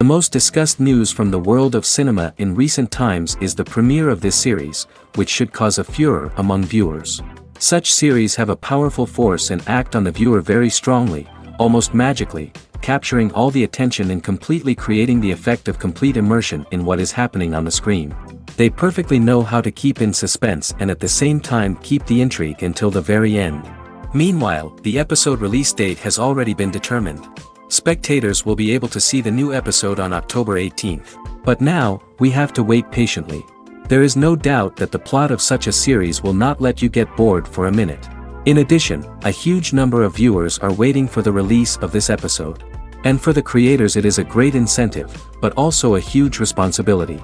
most discussed news from the world of cinema in recent times is the premiere of this series, which should cause a furor among viewers. Such series have a powerful force and act on the viewer very strongly, almost magically, capturing all the attention and completely creating the effect of complete immersion in what is happening on the screen. They perfectly know how to keep in suspense and at the same time keep the intrigue until the very end. Meanwhile, the episode release date has already been determined. Spectators will be able to see the new episode on October 18th. But now, we have to wait patiently. There is no doubt that the plot of such a series will not let you get bored for a minute. In addition, a huge number of viewers are waiting for the release of this episode. And for the creators it is a great incentive, but also a huge responsibility.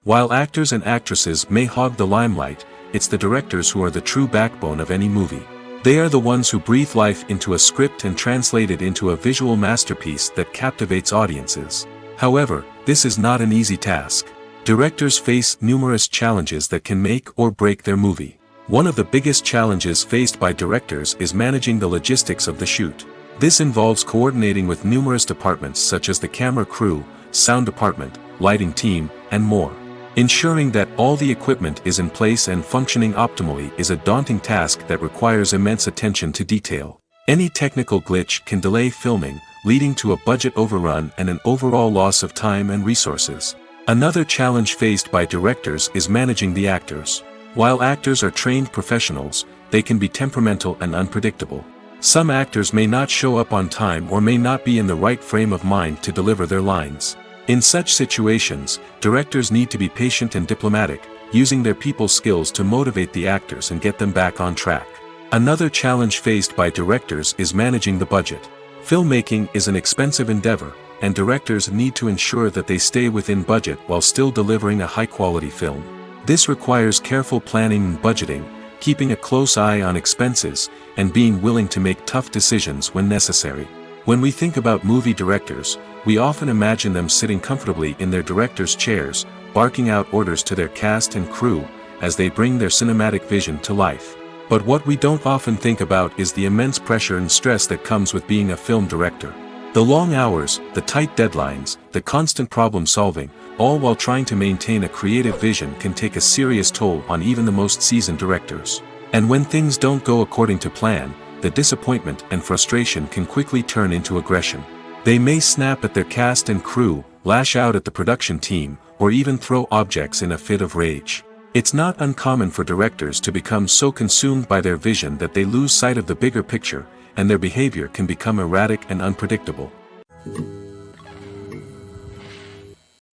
While actors and actresses may hog the limelight, it's the directors who are the true backbone of any movie. They are the ones who breathe life into a script and translate it into a visual masterpiece that captivates audiences. However, this is not an easy task. Directors face numerous challenges that can make or break their movie. One of the biggest challenges faced by directors is managing the logistics of the shoot. This involves coordinating with numerous departments such as the camera crew, sound department, lighting team, and more. Ensuring that all the equipment is in place and functioning optimally is a daunting task that requires immense attention to detail. Any technical glitch can delay filming, leading to a budget overrun and an overall loss of time and resources. Another challenge faced by directors is managing the actors. While actors are trained professionals, they can be temperamental and unpredictable. Some actors may not show up on time or may not be in the right frame of mind to deliver their lines. In such situations, directors need to be patient and diplomatic, using their people skills to motivate the actors and get them back on track. Another challenge faced by directors is managing the budget. Filmmaking is an expensive endeavor, and directors need to ensure that they stay within budget while still delivering a high-quality film. This requires careful planning and budgeting, keeping a close eye on expenses, and being willing to make tough decisions when necessary. When we think about movie directors, we often imagine them sitting comfortably in their director's chairs, barking out orders to their cast and crew, as they bring their cinematic vision to life. But what we don't often think about is the immense pressure and stress that comes with being a film director. The long hours, the tight deadlines, the constant problem solving, all while trying to maintain a creative vision can take a serious toll on even the most seasoned directors. And when things don't go according to plan, the disappointment and frustration can quickly turn into aggression. They may snap at their cast and crew, lash out at the production team, or even throw objects in a fit of rage. It's not uncommon for directors to become so consumed by their vision that they lose sight of the bigger picture, and their behavior can become erratic and unpredictable.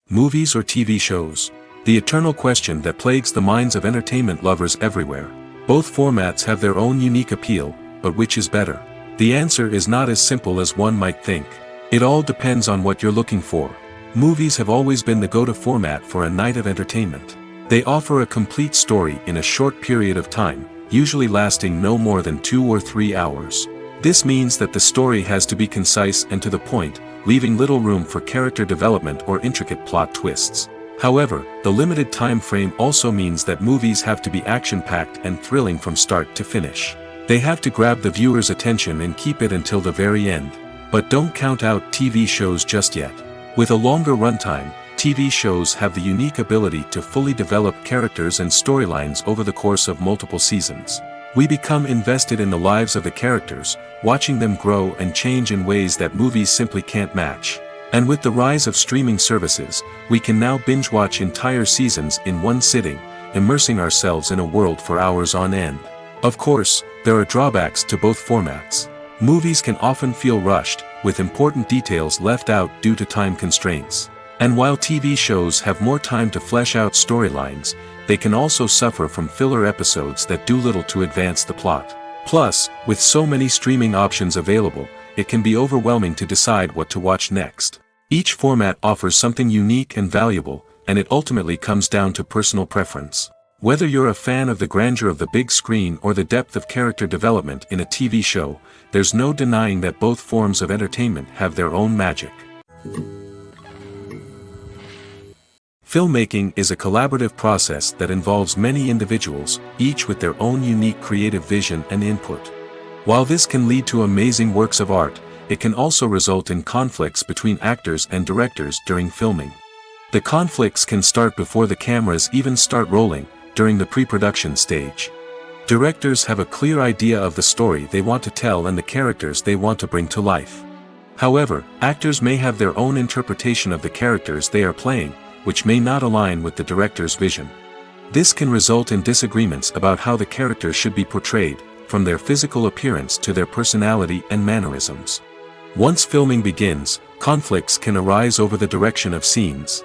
Movies or TV shows? The eternal question that plagues the minds of entertainment lovers everywhere. Both formats have their own unique appeal, but which is better? The answer is not as simple as one might think. It all depends on what you're looking for. Movies have always been the go-to format for a night of entertainment. They offer a complete story in a short period of time, usually lasting no more than 2 or 3 hours. This means that the story has to be concise and to the point, leaving little room for character development or intricate plot twists. However, the limited time frame also means that movies have to be action-packed and thrilling from start to finish. They have to grab the viewer's attention and keep it until the very end. But don't count out TV shows just yet. With a longer runtime, TV shows have the unique ability to fully develop characters and storylines over the course of multiple seasons. We become invested in the lives of the characters, watching them grow and change in ways that movies simply can't match. And with the rise of streaming services, we can now binge-watch entire seasons in one sitting, immersing ourselves in a world for hours on end. Of course, there are drawbacks to both formats. Movies can often feel rushed, with important details left out due to time constraints. And while TV shows have more time to flesh out storylines, they can also suffer from filler episodes that do little to advance the plot. Plus, with so many streaming options available, it can be overwhelming to decide what to watch next. Each format offers something unique and valuable, and it ultimately comes down to personal preference. Whether you're a fan of the grandeur of the big screen or the depth of character development in a TV show, there's no denying that both forms of entertainment have their own magic. Filmmaking is a collaborative process that involves many individuals, each with their own unique creative vision and input. While this can lead to amazing works of art, it can also result in conflicts between actors and directors during filming. The conflicts can start before the cameras even start rolling, during the pre-production stage. Directors have a clear idea of the story they want to tell and the characters they want to bring to life. However, actors may have their own interpretation of the characters they are playing, which may not align with the director's vision. This can result in disagreements about how the characters should be portrayed, from their physical appearance to their personality and mannerisms. Once filming begins, conflicts can arise over the direction of scenes.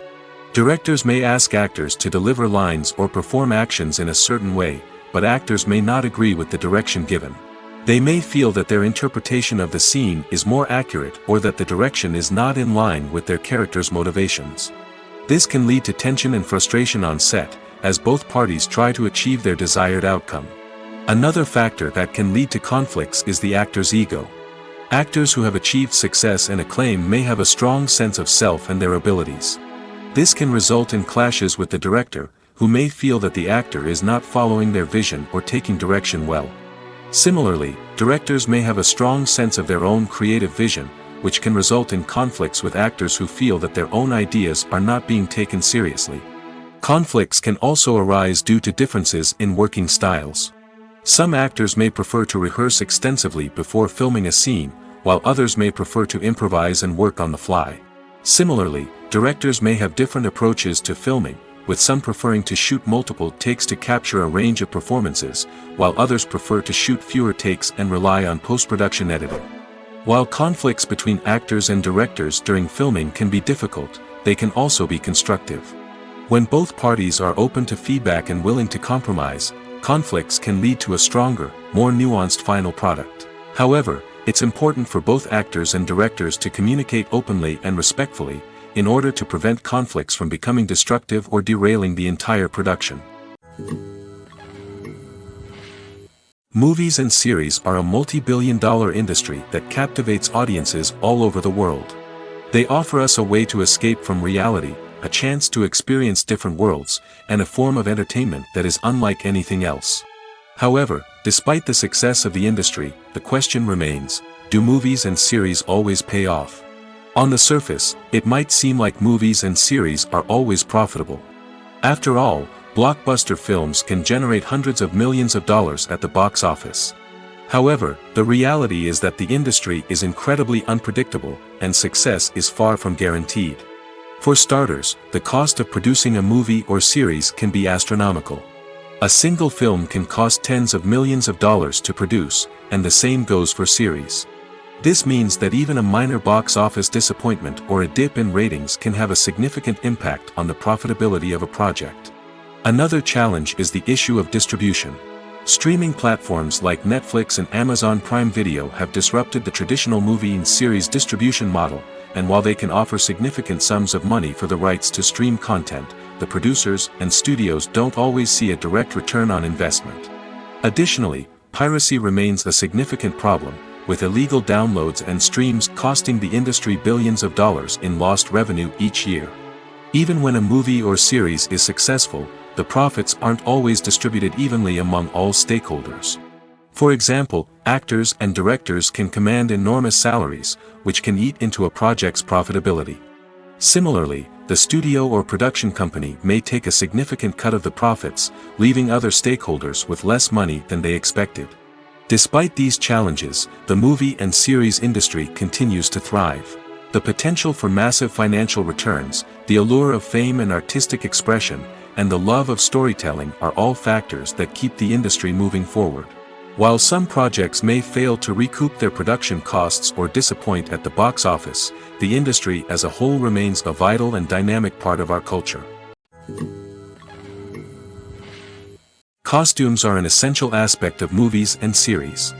Directors may ask actors to deliver lines or perform actions in a certain way, but actors may not agree with the direction given. They may feel that their interpretation of the scene is more accurate or that the direction is not in line with their character's motivations. This can lead to tension and frustration on set, as both parties try to achieve their desired outcome. Another factor that can lead to conflicts is the actor's ego. Actors who have achieved success and acclaim may have a strong sense of self and their abilities. This can result in clashes with the director, who may feel that the actor is not following their vision or taking direction well. Similarly, directors may have a strong sense of their own creative vision, which can result in conflicts with actors who feel that their own ideas are not being taken seriously. Conflicts can also arise due to differences in working styles. Some actors may prefer to rehearse extensively before filming a scene, while others may prefer to improvise and work on the fly. Similarly, directors may have different approaches to filming, with some preferring to shoot multiple takes to capture a range of performances, while others prefer to shoot fewer takes and rely on post-production editing. While conflicts between actors and directors during filming can be difficult, they can also be constructive. When both parties are open to feedback and willing to compromise, conflicts can lead to a stronger, more nuanced final product. However, it's important for both actors and directors to communicate openly and respectfully, in order to prevent conflicts from becoming destructive or derailing the entire production. Movies and series are a multi-billion-dollar industry that captivates audiences all over the world. They offer us a way to escape from reality, a chance to experience different worlds, and a form of entertainment that is unlike anything else. However, despite the success of the industry, the question remains, do movies and series always pay off? On the surface, it might seem like movies and series are always profitable. After all, blockbuster films can generate hundreds of millions of dollars at the box office. However, the reality is that the industry is incredibly unpredictable, and success is far from guaranteed. For starters, the cost of producing a movie or series can be astronomical. A single film can cost tens of millions of dollars to produce, and the same goes for series. This means that even a minor box office disappointment or a dip in ratings can have a significant impact on the profitability of a project. Another challenge is the issue of distribution. Streaming platforms like Netflix and Amazon Prime Video have disrupted the traditional movie and series distribution model, and while they can offer significant sums of money for the rights to stream content, the producers and studios don't always see a direct return on investment. Additionally, piracy remains a significant problem, with illegal downloads and streams costing the industry billions of dollars in lost revenue each year. Even when a movie or series is successful, the profits aren't always distributed evenly among all stakeholders. For example, actors and directors can command enormous salaries, which can eat into a project's profitability. Similarly, the studio or production company may take a significant cut of the profits, leaving other stakeholders with less money than they expected. Despite these challenges, the movie and series industry continues to thrive. The potential for massive financial returns, the allure of fame and artistic expression, and the love of storytelling are all factors that keep the industry moving forward. While some projects may fail to recoup their production costs or disappoint at the box office, the industry as a whole remains a vital and dynamic part of our culture. Costumes are an essential aspect of movies and series.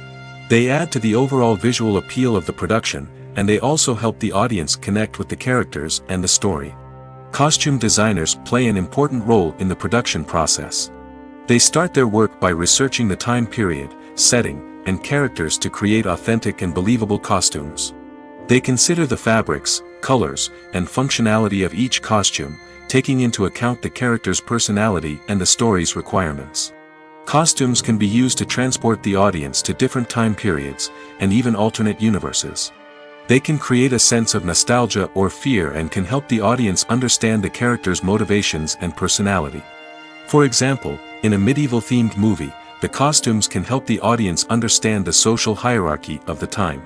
They add to the overall visual appeal of the production, and they also help the audience connect with the characters and the story. Costume designers play an important role in the production process. They start their work by researching the time period, setting, and characters to create authentic and believable costumes. They consider the fabrics, colors, and functionality of each costume, taking into account the character's personality and the story's requirements. Costumes can be used to transport the audience to different time periods, and even alternate universes. They can create a sense of nostalgia or fear and can help the audience understand the character's motivations and personality. For example, in a medieval-themed movie, the costumes can help the audience understand the social hierarchy of the time.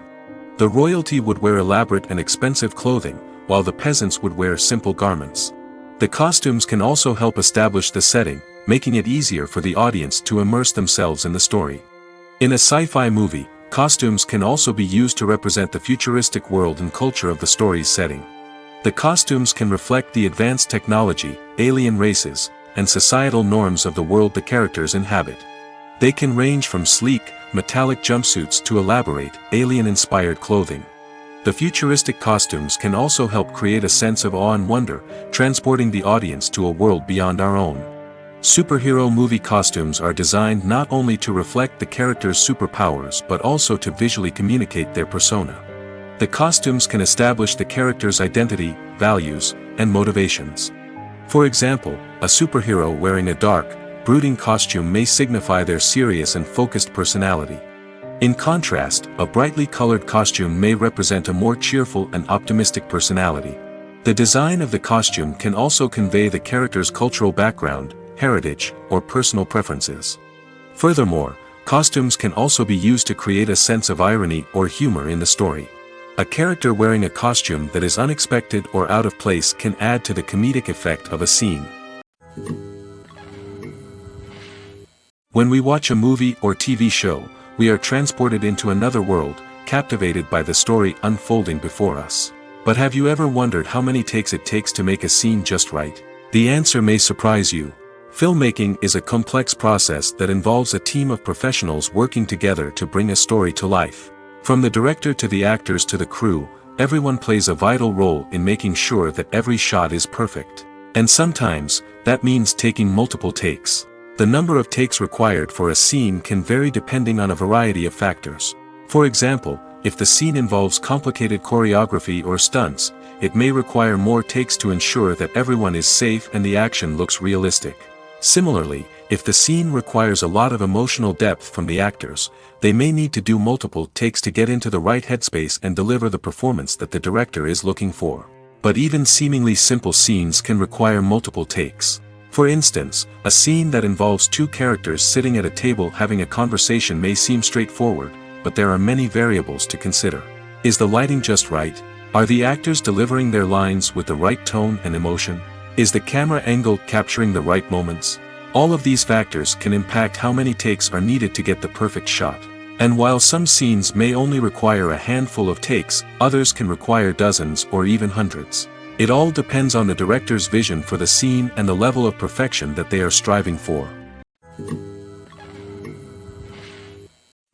The royalty would wear elaborate and expensive clothing, while the peasants would wear simple garments. The costumes can also help establish the setting, making it easier for the audience to immerse themselves in the story. In a sci-fi movie, costumes can also be used to represent the futuristic world and culture of the story's setting. The costumes can reflect the advanced technology, alien races, and societal norms of the world the characters inhabit. They can range from sleek, metallic jumpsuits to elaborate, alien-inspired clothing. The futuristic costumes can also help create a sense of awe and wonder, transporting the audience to a world beyond our own. Superhero movie costumes are designed not only to reflect the character's superpowers but also to visually communicate their persona. The costumes can establish the character's identity, values, and motivations. For example, a superhero wearing a dark, brooding costume may signify their serious and focused personality. In contrast, a brightly colored costume may represent a more cheerful and optimistic personality. The design of the costume can also convey the character's cultural background, heritage, or personal preferences. Furthermore, costumes can also be used to create a sense of irony or humor in the story. A character wearing a costume that is unexpected or out of place can add to the comedic effect of a scene. When we watch a movie or TV show, we are transported into another world, captivated by the story unfolding before us. But have you ever wondered how many takes it takes to make a scene just right? The answer may surprise you. Filmmaking is a complex process that involves a team of professionals working together to bring a story to life. From the director to the actors to the crew, everyone plays a vital role in making sure that every shot is perfect. And sometimes, that means taking multiple takes. The number of takes required for a scene can vary depending on a variety of factors. For example, if the scene involves complicated choreography or stunts, it may require more takes to ensure that everyone is safe and the action looks realistic. Similarly, if the scene requires a lot of emotional depth from the actors, they may need to do multiple takes to get into the right headspace and deliver the performance that the director is looking for. But even seemingly simple scenes can require multiple takes. For instance, a scene that involves two characters sitting at a table having a conversation may seem straightforward, but there are many variables to consider. Is the lighting just right? Are the actors delivering their lines with the right tone and emotion? Is the camera angle capturing the right moments? All of these factors can impact how many takes are needed to get the perfect shot. And while some scenes may only require a handful of takes, others can require dozens or even hundreds. It all depends on the director's vision for the scene and the level of perfection that they are striving for.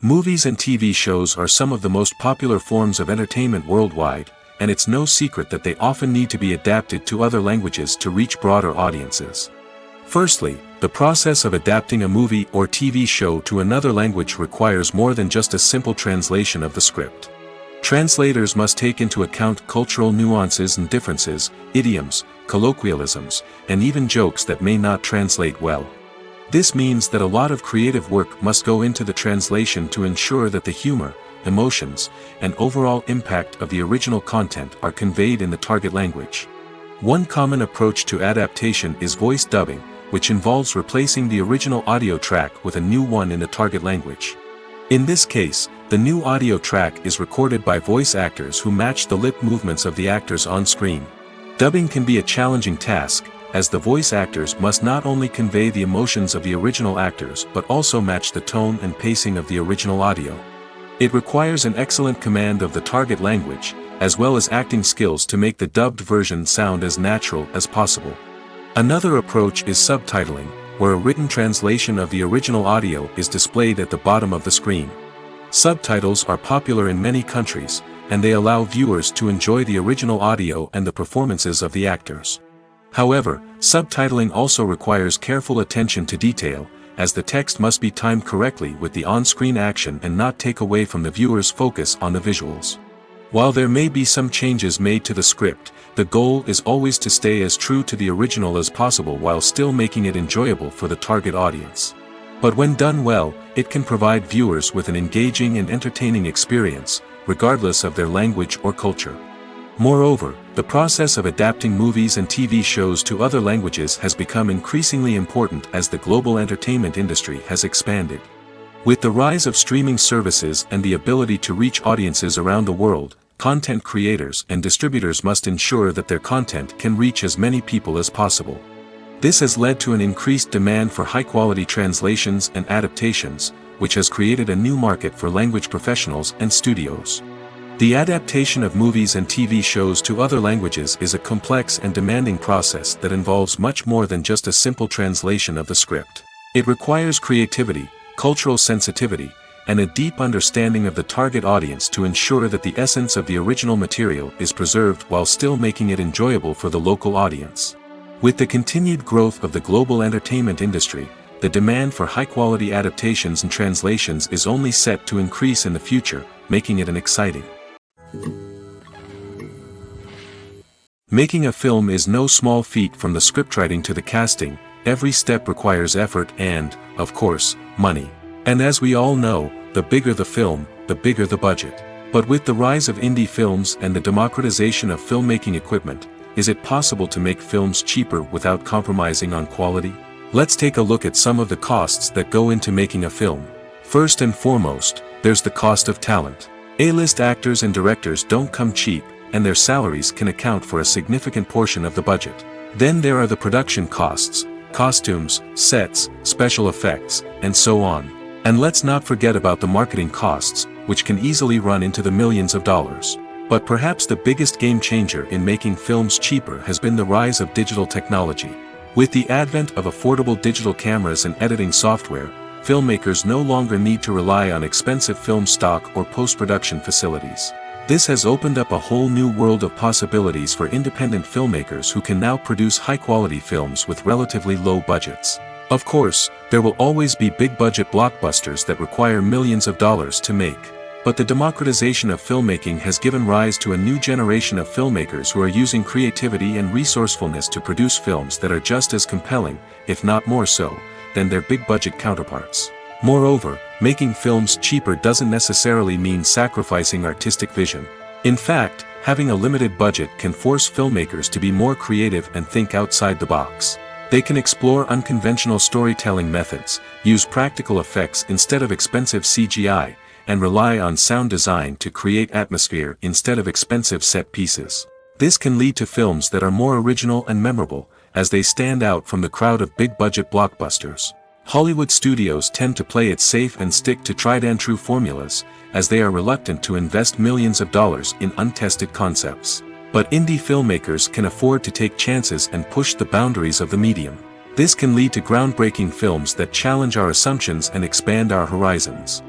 Movies and TV shows are some of the most popular forms of entertainment worldwide, and it's no secret that they often need to be adapted to other languages to reach broader audiences. Firstly, the process of adapting a movie or TV show to another language requires more than just a simple translation of the script. Translators must take into account cultural nuances and differences, idioms, colloquialisms, and even jokes that may not translate well. This means that a lot of creative work must go into the translation to ensure that the humor, emotions, and overall impact of the original content are conveyed in the target language. One common approach to adaptation is voice dubbing, which involves replacing the original audio track with a new one in the target language. In this case, the new audio track is recorded by voice actors who match the lip movements of the actors on screen. Dubbing can be a challenging task, as the voice actors must not only convey the emotions of the original actors but also match the tone and pacing of the original audio. It requires an excellent command of the target language, as well as acting skills to make the dubbed version sound as natural as possible. Another approach is subtitling, where a written translation of the original audio is displayed at the bottom of the screen. Subtitles are popular in many countries, and they allow viewers to enjoy the original audio and the performances of the actors. However, subtitling also requires careful attention to detail, as the text must be timed correctly with the on-screen action and not take away from the viewer's focus on the visuals. While there may be some changes made to the script, the goal is always to stay as true to the original as possible while still making it enjoyable for the target audience. But when done well, it can provide viewers with an engaging and entertaining experience, regardless of their language or culture. Moreover, the process of adapting movies and TV shows to other languages has become increasingly important as the global entertainment industry has expanded. With the rise of streaming services and the ability to reach audiences around the world, content creators and distributors must ensure that their content can reach as many people as possible. This has led to an increased demand for high-quality translations and adaptations, which has created a new market for language professionals and studios. The adaptation of movies and TV shows to other languages is a complex and demanding process that involves much more than just a simple translation of the script. It requires creativity, cultural sensitivity, and a deep understanding of the target audience to ensure that the essence of the original material is preserved while still making it enjoyable for the local audience. With the continued growth of the global entertainment industry, the demand for high-quality adaptations and translations is only set to increase in the future, making it an exciting. Making a film is no small feat. From the scriptwriting to the casting, every step requires effort and, of course, money. And as we all know, the bigger the film, the bigger the budget. But with the rise of indie films and the democratization of filmmaking equipment, is it possible to make films cheaper without compromising on quality? Let's take a look at some of the costs that go into making a film. First and foremost, there's the cost of talent. A-list actors and directors don't come cheap, and their salaries can account for a significant portion of the budget. Then there are the production costs, costumes, sets, special effects, and so on. And let's not forget about the marketing costs, which can easily run into the millions of dollars. But perhaps the biggest game changer in making films cheaper has been the rise of digital technology. With the advent of affordable digital cameras and editing software, filmmakers no longer need to rely on expensive film stock or post-production facilities. This has opened up a whole new world of possibilities for independent filmmakers who can now produce high-quality films with relatively low budgets. Of course, there will always be big-budget blockbusters that require millions of dollars to make. But the democratization of filmmaking has given rise to a new generation of filmmakers who are using creativity and resourcefulness to produce films that are just as compelling, if not more so, than their big-budget counterparts. Moreover, making films cheaper doesn't necessarily mean sacrificing artistic vision. In fact, having a limited budget can force filmmakers to be more creative and think outside the box. They can explore unconventional storytelling methods, use practical effects instead of expensive CGI, and rely on sound design to create atmosphere instead of expensive set pieces. This can lead to films that are more original and memorable, as they stand out from the crowd of big-budget blockbusters. Hollywood studios tend to play it safe and stick to tried-and-true formulas, as they are reluctant to invest millions of dollars in untested concepts. But indie filmmakers can afford to take chances and push the boundaries of the medium. This can lead to groundbreaking films that challenge our assumptions and expand our horizons.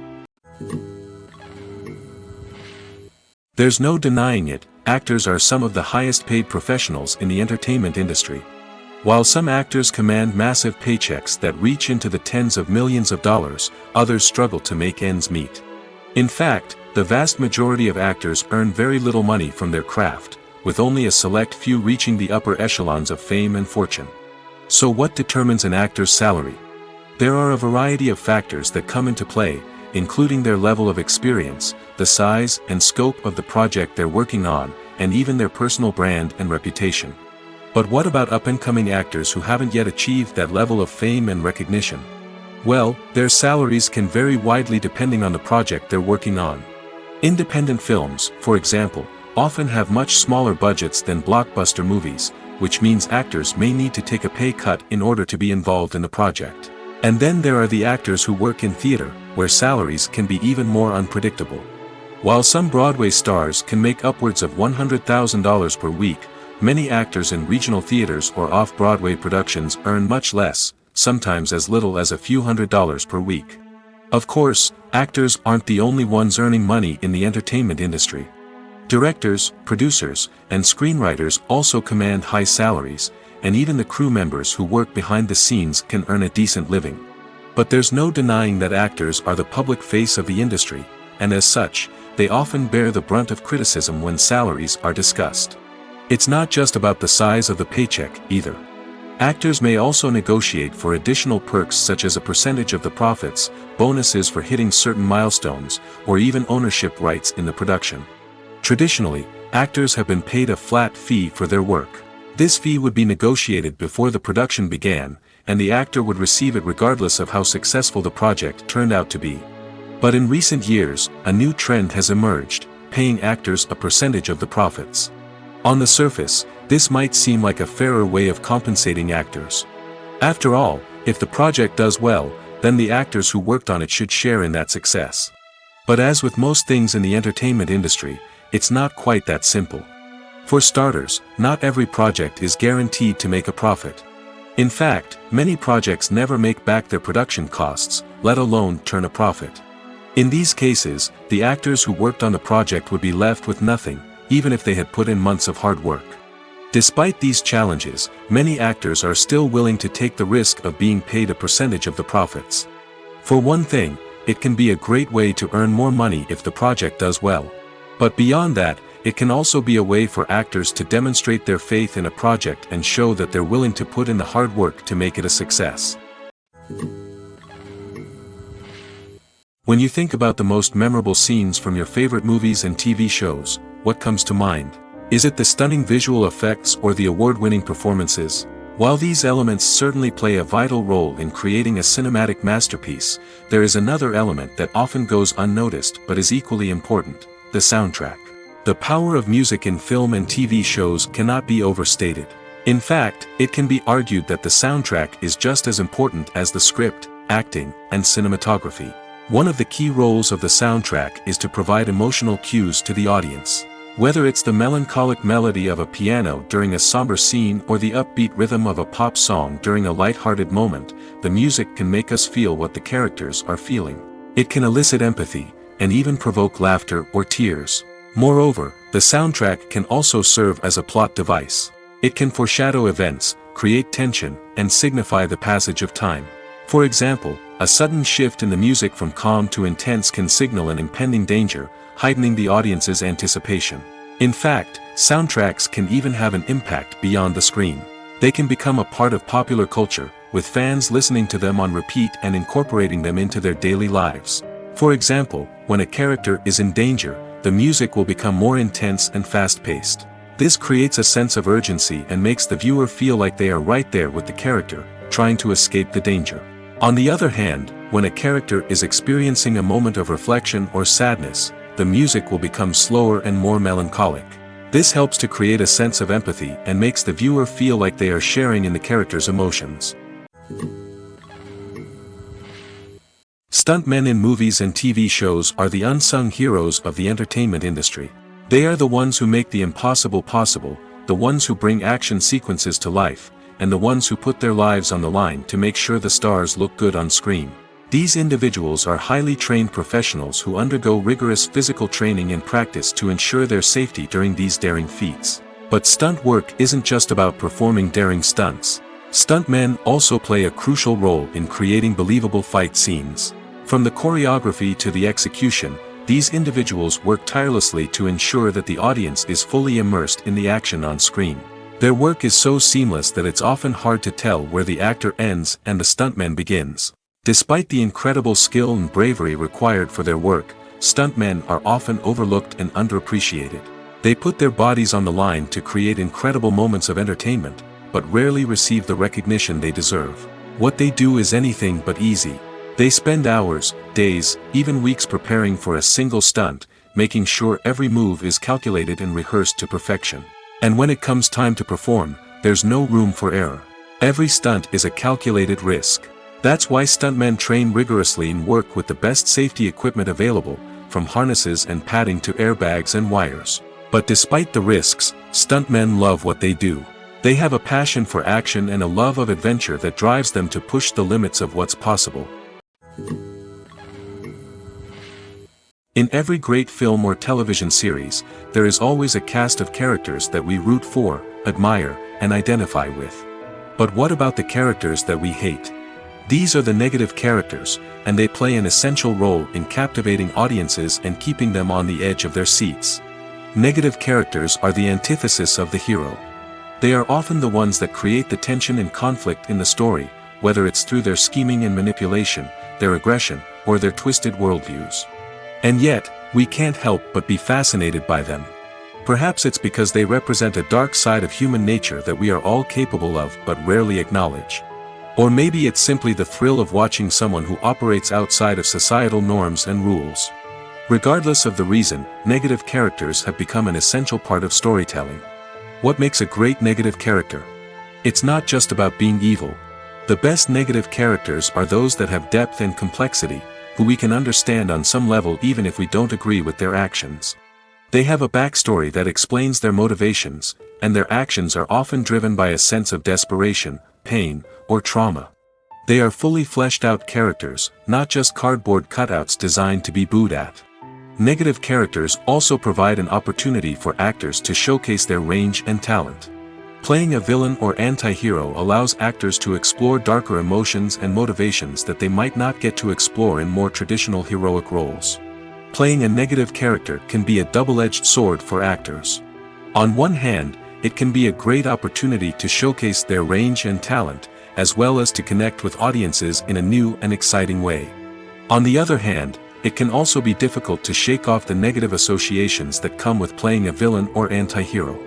There's no denying it, actors are some of the highest-paid professionals in the entertainment industry. While some actors command massive paychecks that reach into the tens of millions of dollars, others struggle to make ends meet. In fact, the vast majority of actors earn very little money from their craft, with only a select few reaching the upper echelons of fame and fortune. So what determines an actor's salary? There are a variety of factors that come into play, including their level of experience, the size and scope of the project they're working on, and even their personal brand and reputation. But what about up-and-coming actors who haven't yet achieved that level of fame and recognition? Well, their salaries can vary widely depending on the project they're working on. Independent films, for example, often have much smaller budgets than blockbuster movies, which means actors may need to take a pay cut in order to be involved in the project. And then there are the actors who work in theater, where salaries can be even more unpredictable. While some Broadway stars can make upwards of $100,000 per week, many actors in regional theaters or off-Broadway productions earn much less, sometimes as little as a few $100s per week. Of course, actors aren't the only ones earning money in the entertainment industry. Directors, producers, and screenwriters also command high salaries, and even the crew members who work behind the scenes can earn a decent living. But there's no denying that actors are the public face of the industry, and as such, they often bear the brunt of criticism when salaries are discussed. It's not just about the size of the paycheck, either. Actors may also negotiate for additional perks such as a percentage of the profits, bonuses for hitting certain milestones, or even ownership rights in the production. Traditionally, actors have been paid a flat fee for their work. This fee would be negotiated before the production began, and the actor would receive it regardless of how successful the project turned out to be. But in recent years, a new trend has emerged, paying actors a percentage of the profits. On the surface, this might seem like a fairer way of compensating actors. After all, if the project does well, then the actors who worked on it should share in that success. But as with most things in the entertainment industry, it's not quite that simple. For starters, not every project is guaranteed to make a profit. In fact, many projects never make back their production costs, let alone turn a profit. In these cases, the actors who worked on the project would be left with nothing, even if they had put in months of hard work. Despite these challenges, many actors are still willing to take the risk of being paid a percentage of the profits. For one thing, it can be a great way to earn more money if the project does well. But beyond that, it can also be a way for actors to demonstrate their faith in a project and show that they're willing to put in the hard work to make it a success. When you think about the most memorable scenes from your favorite movies and TV shows, what comes to mind? Is it the stunning visual effects or the award-winning performances? While these elements certainly play a vital role in creating a cinematic masterpiece, there is another element that often goes unnoticed but is equally important: the soundtrack. The power of music in film and TV shows cannot be overstated. In fact, it can be argued that the soundtrack is just as important as the script, acting, and cinematography. One of the key roles of the soundtrack is to provide emotional cues to the audience. Whether it's the melancholic melody of a piano during a somber scene or the upbeat rhythm of a pop song during a light-hearted moment, the music can make us feel what the characters are feeling. It can elicit empathy, and even provoke laughter or tears. Moreover, the soundtrack can also serve as a plot device. It can foreshadow events, create tension, and signify the passage of time. For example, a sudden shift in the music from calm to intense can signal an impending danger, heightening the audience's anticipation. In fact, soundtracks can even have an impact beyond the screen. They can become a part of popular culture, with fans listening to them on repeat and incorporating them into their daily lives. For example, when a character is in danger, the music will become more intense and fast-paced. This creates a sense of urgency and makes the viewer feel like they are right there with the character, trying to escape the danger. On the other hand, when a character is experiencing a moment of reflection or sadness, the music will become slower and more melancholic. This helps to create a sense of empathy and makes the viewer feel like they are sharing in the character's emotions. Stuntmen in movies and TV shows are the unsung heroes of the entertainment industry. They are the ones who make the impossible possible, the ones who bring action sequences to life, and the ones who put their lives on the line to make sure the stars look good on screen. These individuals are highly trained professionals who undergo rigorous physical training and practice to ensure their safety during these daring feats. But stunt work isn't just about performing daring stunts. Stuntmen also play a crucial role in creating believable fight scenes. From the choreography to the execution, these individuals work tirelessly to ensure that the audience is fully immersed in the action on screen. Their work is so seamless that it's often hard to tell where the actor ends and the stuntman begins. Despite the incredible skill and bravery required for their work, stuntmen are often overlooked and underappreciated. They put their bodies on the line to create incredible moments of entertainment, but rarely receive the recognition they deserve. What they do is anything but easy. They spend hours, days, even weeks preparing for a single stunt, making sure every move is calculated and rehearsed to perfection. And when it comes time to perform, there's no room for error. Every stunt is a calculated risk. That's why stuntmen train rigorously and work with the best safety equipment available, from harnesses and padding to airbags and wires. But despite the risks, stuntmen love what they do. They have a passion for action and a love of adventure that drives them to push the limits of what's possible. In every great film or television series, there is always a cast of characters that we root for, admire, and identify with. But what about the characters that we hate? These are the negative characters, and they play an essential role in captivating audiences and keeping them on the edge of their seats. Negative characters are the antithesis of the hero. They are often the ones that create the tension and conflict in the story, whether it's through their scheming and manipulation, their aggression, or their twisted worldviews. And yet, we can't help but be fascinated by them. Perhaps it's because they represent a dark side of human nature that we are all capable of but rarely acknowledge. Or maybe it's simply the thrill of watching someone who operates outside of societal norms and rules. Regardless of the reason, negative characters have become an essential part of storytelling. What makes a great negative character? It's not just about being evil. The best negative characters are those that have depth and complexity, who we can understand on some level even if we don't agree with their actions. They have a backstory that explains their motivations, and their actions are often driven by a sense of desperation, pain, or trauma. They are fully fleshed out characters, not just cardboard cutouts designed to be booed at. Negative characters also provide an opportunity for actors to showcase their range and talent. Playing a villain or anti-hero allows actors to explore darker emotions and motivations that they might not get to explore in more traditional heroic roles. Playing a negative character can be a double-edged sword for actors. On one hand, it can be a great opportunity to showcase their range and talent, as well as to connect with audiences in a new and exciting way. On the other hand, it can also be difficult to shake off the negative associations that come with playing a villain or anti-hero.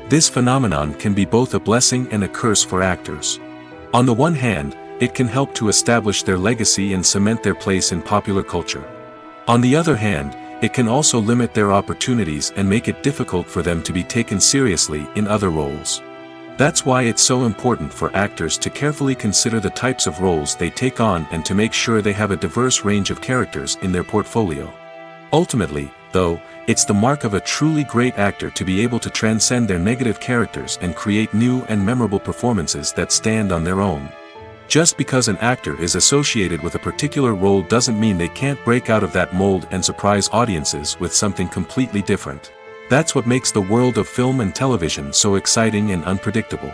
This phenomenon can be both a blessing and a curse for actors. On the one hand, it can help to establish their legacy and cement their place in popular culture. On the other hand, it can also limit their opportunities and make it difficult for them to be taken seriously in other roles. That's why it's so important for actors to carefully consider the types of roles they take on and to make sure they have a diverse range of characters in their portfolio. Ultimately, though, it's the mark of a truly great actor to be able to transcend their negative characters and create new and memorable performances that stand on their own. Just because an actor is associated with a particular role doesn't mean they can't break out of that mold and surprise audiences with something completely different. That's what makes the world of film and television so exciting and unpredictable.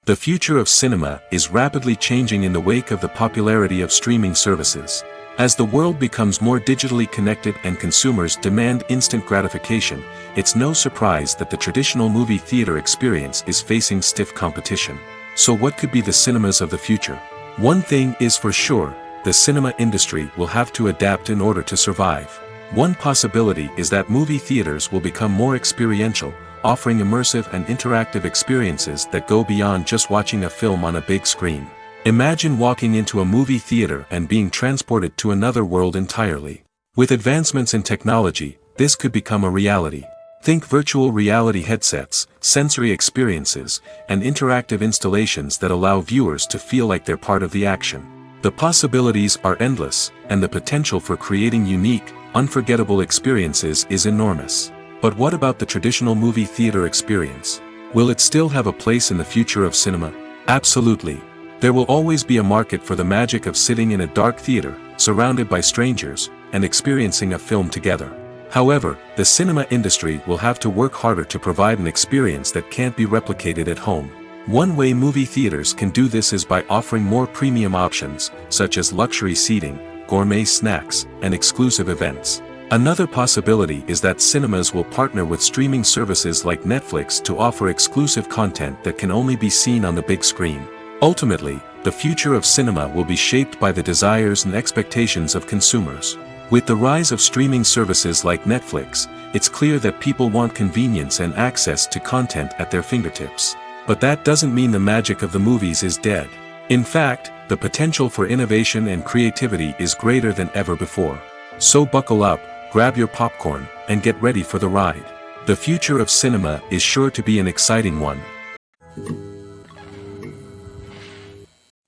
The future of cinema is rapidly changing in the wake of the popularity of streaming services. As the world becomes more digitally connected and consumers demand instant gratification, it's no surprise that the traditional movie theater experience is facing stiff competition. So what could be the cinemas of the future? One thing is for sure, the cinema industry will have to adapt in order to survive. One possibility is that movie theaters will become more experiential, offering immersive and interactive experiences that go beyond just watching a film on a big screen. Imagine walking into a movie theater and being transported to another world entirely. With advancements in technology, this could become a reality. Think virtual reality headsets, sensory experiences, and interactive installations that allow viewers to feel like they're part of the action. The possibilities are endless, and the potential for creating unique, unforgettable experiences is enormous. But what about the traditional movie theater experience? Will it still have a place in the future of cinema? Absolutely. There will always be a market for the magic of sitting in a dark theater, surrounded by strangers, and experiencing a film together. However, the cinema industry will have to work harder to provide an experience that can't be replicated at home. One way movie theaters can do this is by offering more premium options, such as luxury seating, gourmet snacks, and exclusive events. Another possibility is that cinemas will partner with streaming services like Netflix to offer exclusive content that can only be seen on the big screen. Ultimately, the future of cinema will be shaped by the desires and expectations of consumers. With the rise of streaming services like Netflix, it's clear that people want convenience and access to content at their fingertips. But that doesn't mean the magic of the movies is dead. In fact, the potential for innovation and creativity is greater than ever before. So buckle up, grab your popcorn, and get ready for the ride. The future of cinema is sure to be an exciting one.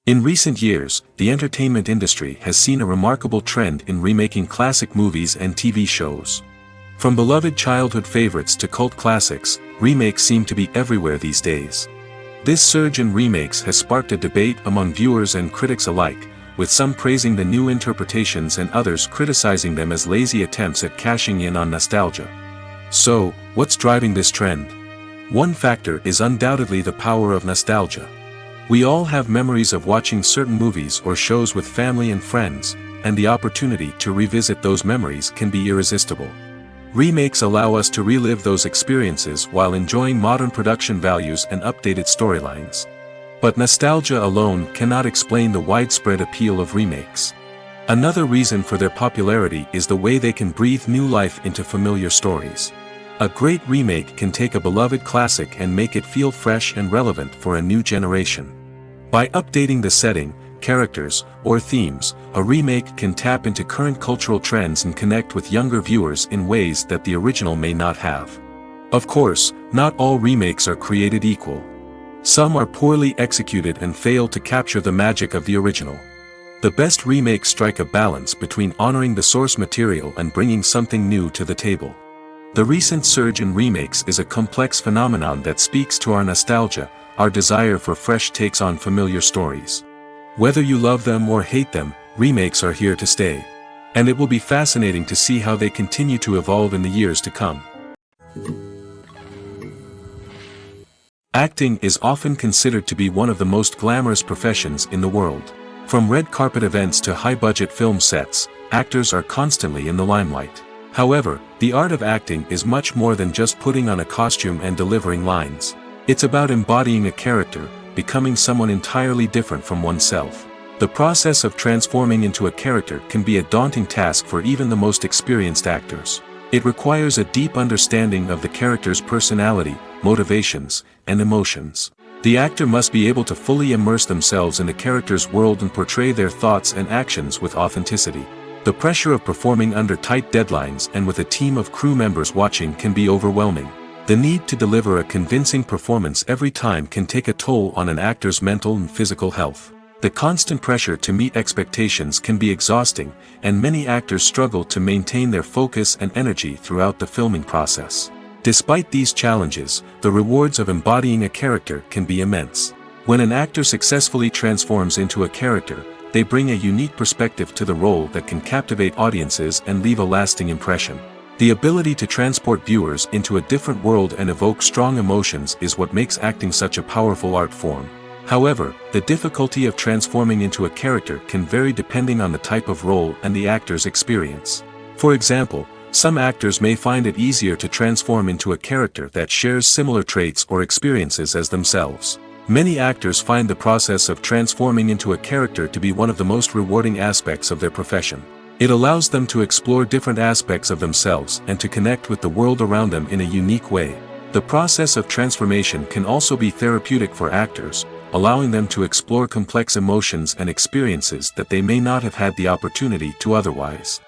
In recent years, the entertainment industry has seen a remarkable trend in remaking classic movies and TV shows. From beloved childhood favorites to cult classics, remakes seem to be everywhere these days. This surge in remakes has sparked a debate among viewers and critics alike, with some praising the new interpretations and others criticizing them as lazy attempts at cashing in on nostalgia. So, what's driving this trend? One factor is undoubtedly the power of nostalgia. We all have memories of watching certain movies or shows with family and friends, and the opportunity to revisit those memories can be irresistible. Remakes allow us to relive those experiences while enjoying modern production values and updated storylines. But nostalgia alone cannot explain the widespread appeal of remakes. Another reason for their popularity is the way they can breathe new life into familiar stories. A great remake can take a beloved classic and make it feel fresh and relevant for a new generation. By updating the setting, characters, or themes, a remake can tap into current cultural trends and connect with younger viewers in ways that the original may not have. Of course, not all remakes are created equal. Some are poorly executed and fail to capture the magic of the original. The best remakes strike a balance between honoring the source material and bringing something new to the table. The recent surge in remakes is a complex phenomenon that speaks to our nostalgia, our desire for fresh takes on familiar stories. Whether you love them or hate them, remakes are here to stay. And it will be fascinating to see how they continue to evolve in the years to come. Acting is often considered to be one of the most glamorous professions in the world. From red carpet events to high-budget film sets, actors are constantly in the limelight. However, the art of acting is much more than just putting on a costume and delivering lines. It's about embodying a character, becoming someone entirely different from oneself. The process of transforming into a character can be a daunting task for even the most experienced actors. It requires a deep understanding of the character's personality, motivations, and emotions. The actor must be able to fully immerse themselves in the character's world and portray their thoughts and actions with authenticity. The pressure of performing under tight deadlines and with a team of crew members watching can be overwhelming. The need to deliver a convincing performance every time can take a toll on an actor's mental and physical health. The constant pressure to meet expectations can be exhausting, and many actors struggle to maintain their focus and energy throughout the filming process. Despite these challenges, the rewards of embodying a character can be immense. When an actor successfully transforms into a character, they bring a unique perspective to the role that can captivate audiences and leave a lasting impression. The ability to transport viewers into a different world and evoke strong emotions is what makes acting such a powerful art form. However, the difficulty of transforming into a character can vary depending on the type of role and the actor's experience. For example, some actors may find it easier to transform into a character that shares similar traits or experiences as themselves. Many actors find the process of transforming into a character to be one of the most rewarding aspects of their profession. It allows them to explore different aspects of themselves and to connect with the world around them in a unique way. The process of transformation can also be therapeutic for actors, allowing them to explore complex emotions and experiences that they may not have had the opportunity to otherwise.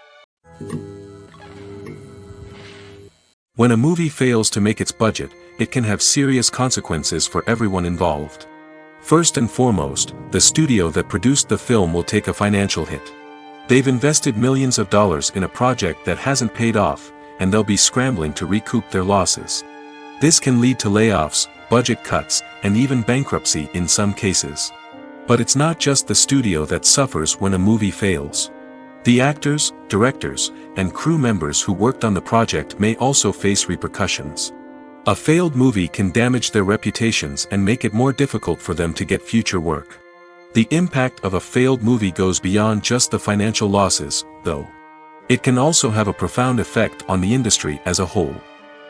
When a movie fails to make its budget, it can have serious consequences for everyone involved. First and foremost, the studio that produced the film will take a financial hit. They've invested millions of dollars in a project that hasn't paid off, and they'll be scrambling to recoup their losses. This can lead to layoffs, budget cuts, and even bankruptcy in some cases. But it's not just the studio that suffers when a movie fails. The actors, directors, and crew members who worked on the project may also face repercussions. A failed movie can damage their reputations and make it more difficult for them to get future work. The impact of a failed movie goes beyond just the financial losses, though. It can also have a profound effect on the industry as a whole.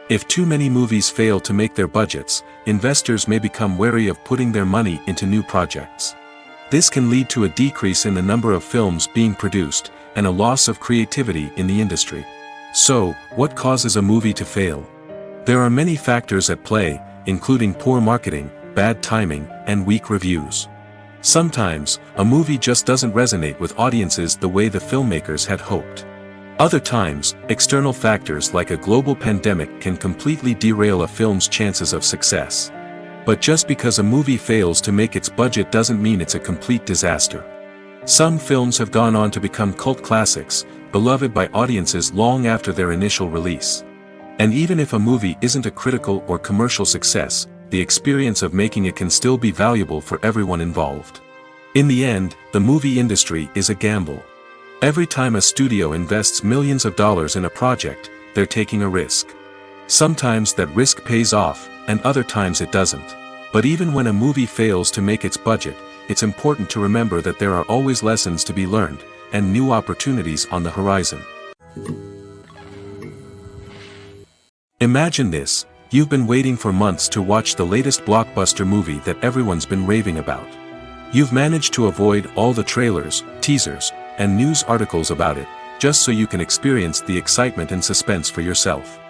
If too many movies fail to make their budgets, investors may become wary of putting their money into new projects. This can lead to a decrease in the number of films being produced, and a loss of creativity in the industry. So, what causes a movie to fail? There are many factors at play, including poor marketing, bad timing, and weak reviews. Sometimes, a movie just doesn't resonate with audiences the way the filmmakers had hoped. Other times, external factors like a global pandemic can completely derail a film's chances of success. But just because a movie fails to make its budget doesn't mean it's a complete disaster. Some films have gone on to become cult classics, beloved by audiences long after their initial release. And even if a movie isn't a critical or commercial success, the experience of making it can still be valuable for everyone involved. In the end, the movie industry is a gamble. Every time a studio invests millions of dollars in a project, they're taking a risk. Sometimes that risk pays off, and other times it doesn't. But even when a movie fails to make its budget, it's important to remember that there are always lessons to be learned, and new opportunities on the horizon. Imagine this, you've been waiting for months to watch the latest blockbuster movie that everyone's been raving about. You've managed to avoid all the trailers, teasers, and news articles about it, just so you can experience the excitement and suspense for yourself.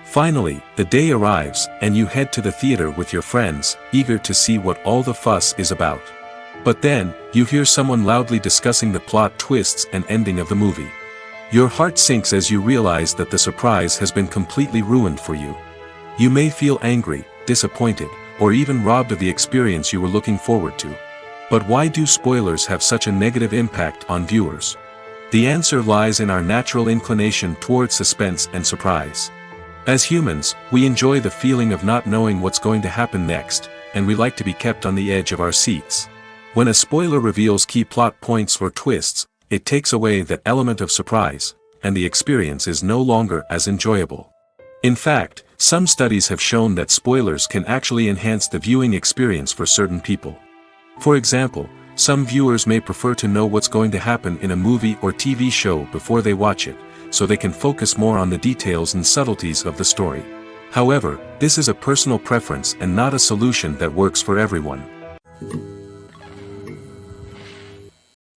Finally, the day arrives, and you head to the theater with your friends, eager to see what all the fuss is about. But then, you hear someone loudly discussing the plot twists and ending of the movie. Your heart sinks as you realize that the surprise has been completely ruined for you. You may feel angry, disappointed, or even robbed of the experience you were looking forward to. But why do spoilers have such a negative impact on viewers? The answer lies in our natural inclination towards suspense and surprise. As humans, we enjoy the feeling of not knowing what's going to happen next, and we like to be kept on the edge of our seats. When a spoiler reveals key plot points or twists, it takes away that element of surprise, and the experience is no longer as enjoyable. In fact, some studies have shown that spoilers can actually enhance the viewing experience for certain people. For example, some viewers may prefer to know what's going to happen in a movie or TV show before they watch it, so they can focus more on the details and subtleties of the story. However, this is a personal preference and not a solution that works for everyone.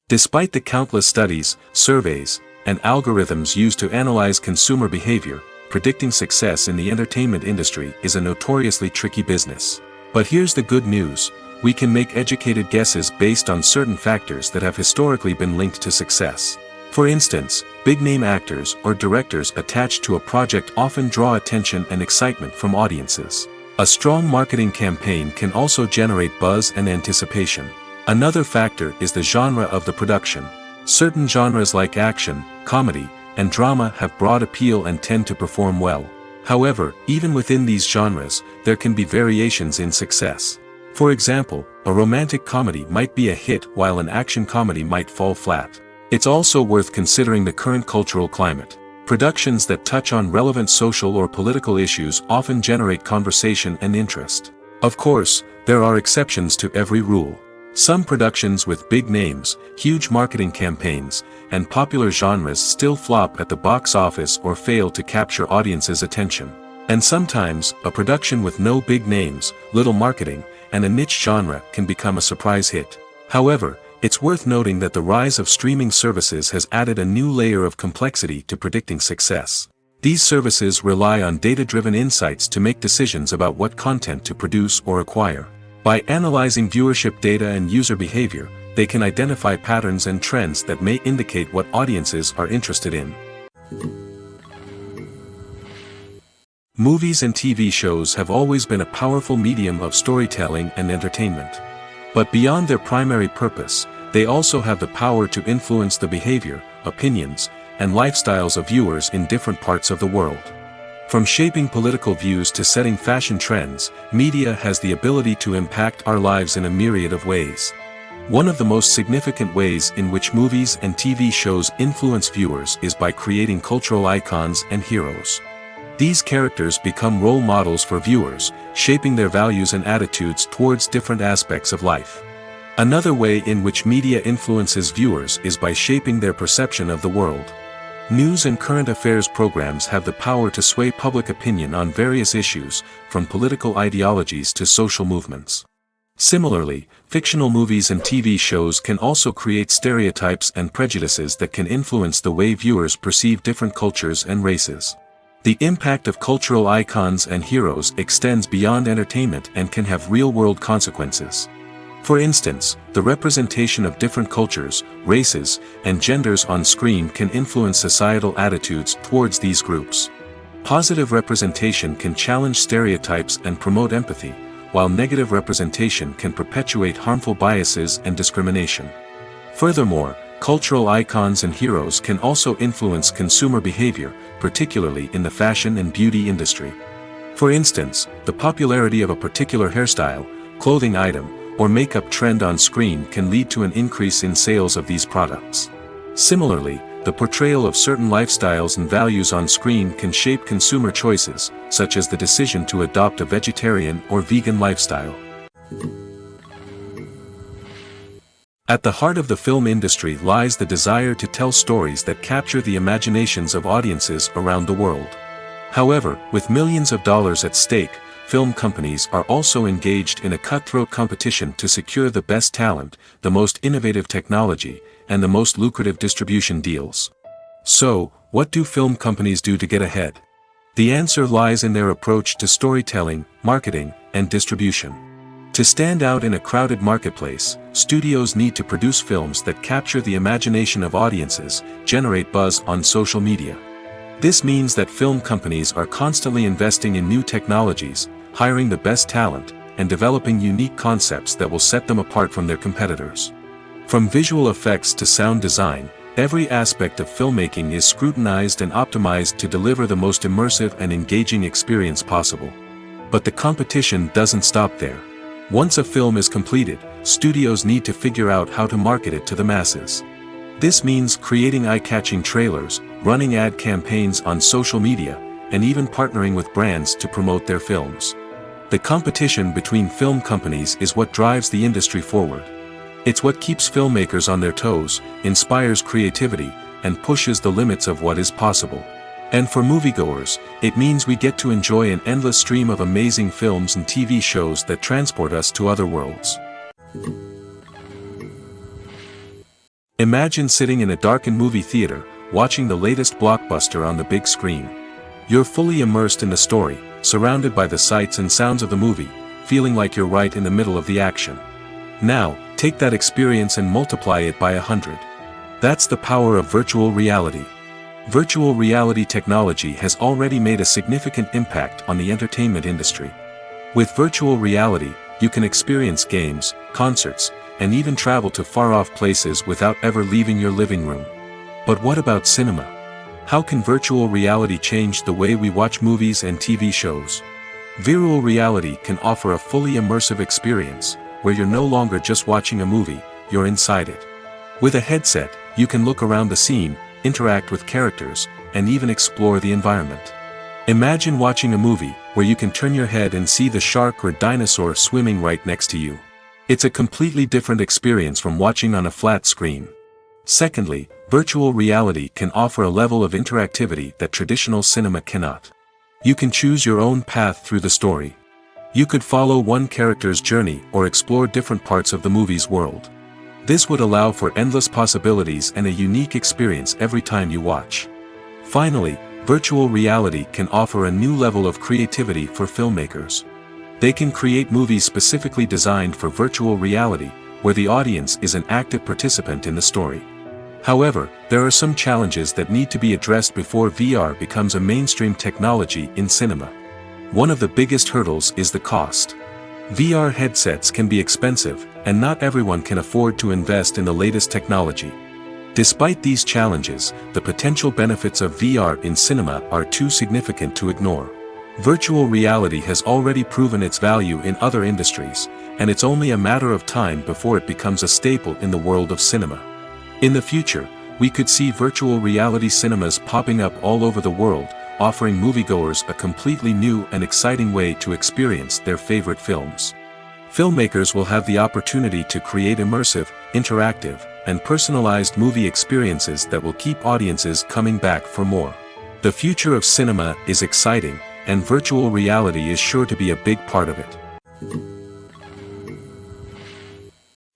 Despite the countless studies, surveys, and algorithms used to analyze consumer behavior, predicting success in the entertainment industry is a notoriously tricky business. But here's the good news: we can make educated guesses based on certain factors that have historically been linked to success. For instance, big-name actors or directors attached to a project often draw attention and excitement from audiences. A strong marketing campaign can also generate buzz and anticipation. Another factor is the genre of the production. Certain genres like action, comedy, and drama have broad appeal and tend to perform well. However, even within these genres, there can be variations in success. For example, a romantic comedy might be a hit while an action comedy might fall flat. It's also worth considering the current cultural climate. Productions that touch on relevant social or political issues often generate conversation and interest. Of course, there are exceptions to every rule. Some productions with big names, huge marketing campaigns, and popular genres still flop at the box office or fail to capture audiences' attention. And sometimes, a production with no big names, little marketing, and a niche genre can become a surprise hit. However, it's worth noting that the rise of streaming services has added a new layer of complexity to predicting success. These services rely on data-driven insights to make decisions about what content to produce or acquire. By analyzing viewership data and user behavior, they can identify patterns and trends that may indicate what audiences are interested in. Movies and TV shows have always been a powerful medium of storytelling and entertainment. But beyond their primary purpose, they also have the power to influence the behavior, opinions, and lifestyles of viewers in different parts of the world. From shaping political views to setting fashion trends, media has the ability to impact our lives in a myriad of ways. One of the most significant ways in which movies and TV shows influence viewers is by creating cultural icons and heroes. These characters become role models for viewers, shaping their values and attitudes towards different aspects of life. Another way in which media influences viewers is by shaping their perception of the world. News and current affairs programs have the power to sway public opinion on various issues, from political ideologies to social movements. Similarly, fictional movies and TV shows can also create stereotypes and prejudices that can influence the way viewers perceive different cultures and races. The impact of cultural icons and heroes extends beyond entertainment and can have real-world consequences. For instance, the representation of different cultures, races, and genders on screen can influence societal attitudes towards these groups. Positive representation can challenge stereotypes and promote empathy, while negative representation can perpetuate harmful biases and discrimination. Furthermore, cultural icons and heroes can also influence consumer behavior, particularly in the fashion and beauty industry. For instance, the popularity of a particular hairstyle, clothing item, or makeup trend on screen can lead to an increase in sales of these products. Similarly, the portrayal of certain lifestyles and values on screen can shape consumer choices, such as the decision to adopt a vegetarian or vegan lifestyle. At the heart of the film industry lies the desire to tell stories that capture the imaginations of audiences around the world. However, with millions of dollars at stake, film companies are also engaged in a cutthroat competition to secure the best talent, the most innovative technology, and the most lucrative distribution deals. So, what do film companies do to get ahead? The answer lies in their approach to storytelling, marketing, and distribution. To stand out in a crowded marketplace, studios need to produce films that capture the imagination of audiences, generate buzz on social media. This means that film companies are constantly investing in new technologies, hiring the best talent, and developing unique concepts that will set them apart from their competitors. From visual effects to sound design, every aspect of filmmaking is scrutinized and optimized to deliver the most immersive and engaging experience possible. But the competition doesn't stop there. Once a film is completed, studios need to figure out how to market it to the masses. This means creating eye-catching trailers, running ad campaigns on social media, and even partnering with brands to promote their films. The competition between film companies is what drives the industry forward. It's what keeps filmmakers on their toes, inspires creativity, and pushes the limits of what is possible. And for moviegoers, it means we get to enjoy an endless stream of amazing films and TV shows that transport us to other worlds. Imagine sitting in a darkened movie theater, watching the latest blockbuster on the big screen. You're fully immersed in the story, surrounded by the sights and sounds of the movie, feeling like you're right in the middle of the action. Now, take that experience and multiply it by 100. That's the power of virtual reality. Virtual reality technology has already made a significant impact on the entertainment industry. With virtual reality, you can experience games, concerts, and even travel to far-off places without ever leaving your living room. But what about cinema? How can virtual reality change the way we watch movies and TV shows? Virtual reality can offer a fully immersive experience, where you're no longer just watching a movie, you're inside it. With a headset, you can look around the scene, interact with characters, and even explore the environment. Imagine watching a movie where you can turn your head and see the shark or dinosaur swimming right next to you. It's a completely different experience from watching on a flat screen. Secondly, virtual reality can offer a level of interactivity that traditional cinema cannot. You can choose your own path through the story. You could follow one character's journey or explore different parts of the movie's world. This would allow for endless possibilities and a unique experience every time you watch. Finally, virtual reality can offer a new level of creativity for filmmakers. They can create movies specifically designed for virtual reality, where the audience is an active participant in the story. However, there are some challenges that need to be addressed before VR becomes a mainstream technology in cinema. One of the biggest hurdles is the cost. VR headsets can be expensive, and not everyone can afford to invest in the latest technology. Despite these challenges, the potential benefits of VR in cinema are too significant to ignore. Virtual reality has already proven its value in other industries, and it's only a matter of time before it becomes a staple in the world of cinema. In the future, we could see virtual reality cinemas popping up all over the world, offering moviegoers a completely new and exciting way to experience their favorite films. Filmmakers will have the opportunity to create immersive, interactive, and personalized movie experiences that will keep audiences coming back for more. The future of cinema is exciting, and virtual reality is sure to be a big part of it.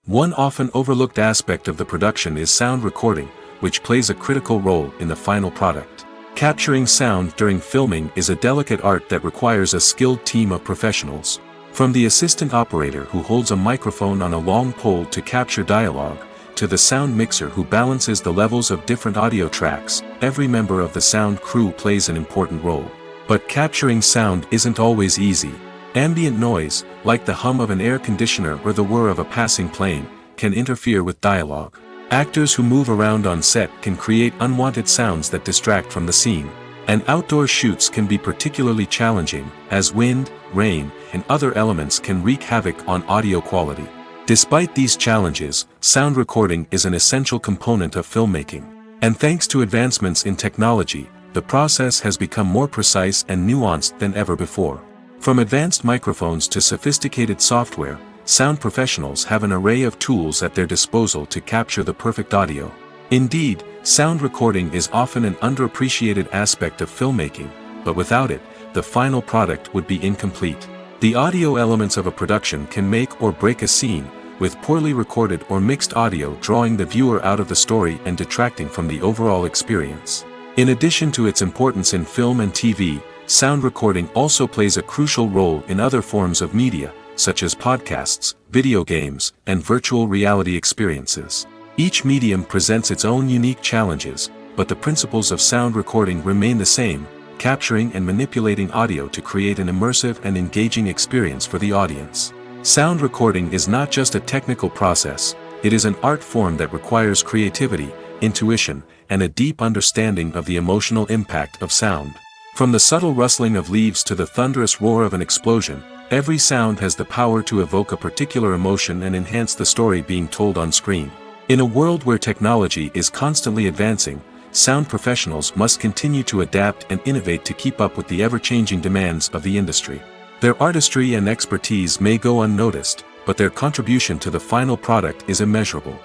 One often overlooked aspect of the production is sound recording, which plays a critical role in the final product. Capturing sound during filming is a delicate art that requires a skilled team of professionals. From the assistant operator who holds a microphone on a long pole to capture dialogue, to the sound mixer who balances the levels of different audio tracks, every member of the sound crew plays an important role. But capturing sound isn't always easy. Ambient noise, like the hum of an air conditioner or the whir of a passing plane, can interfere with dialogue. Actors who move around on set can create unwanted sounds that distract from the scene. And outdoor shoots can be particularly challenging, as wind, rain, and other elements can wreak havoc on audio quality. Despite these challenges, sound recording is an essential component of filmmaking. And thanks to advancements in technology, the process has become more precise and nuanced than ever before. From advanced microphones to sophisticated software, sound professionals have an array of tools at their disposal to capture the perfect audio. Indeed, sound recording is often an underappreciated aspect of filmmaking, but without it, the final product would be incomplete. The audio elements of a production can make or break a scene, with poorly recorded or mixed audio drawing the viewer out of the story and detracting from the overall experience. In addition to its importance in film and TV, sound recording also plays a crucial role in other forms of media, such as podcasts, video games, and virtual reality experiences. Each medium presents its own unique challenges, but the principles of sound recording remain the same, capturing and manipulating audio to create an immersive and engaging experience for the audience. Sound recording is not just a technical process, it is an art form that requires creativity, intuition, and a deep understanding of the emotional impact of sound. From the subtle rustling of leaves to the thunderous roar of an explosion, every sound has the power to evoke a particular emotion and enhance the story being told on screen. In a world where technology is constantly advancing, sound professionals must continue to adapt and innovate to keep up with the ever-changing demands of the industry. Their artistry and expertise may go unnoticed, but their contribution to the final product is immeasurable.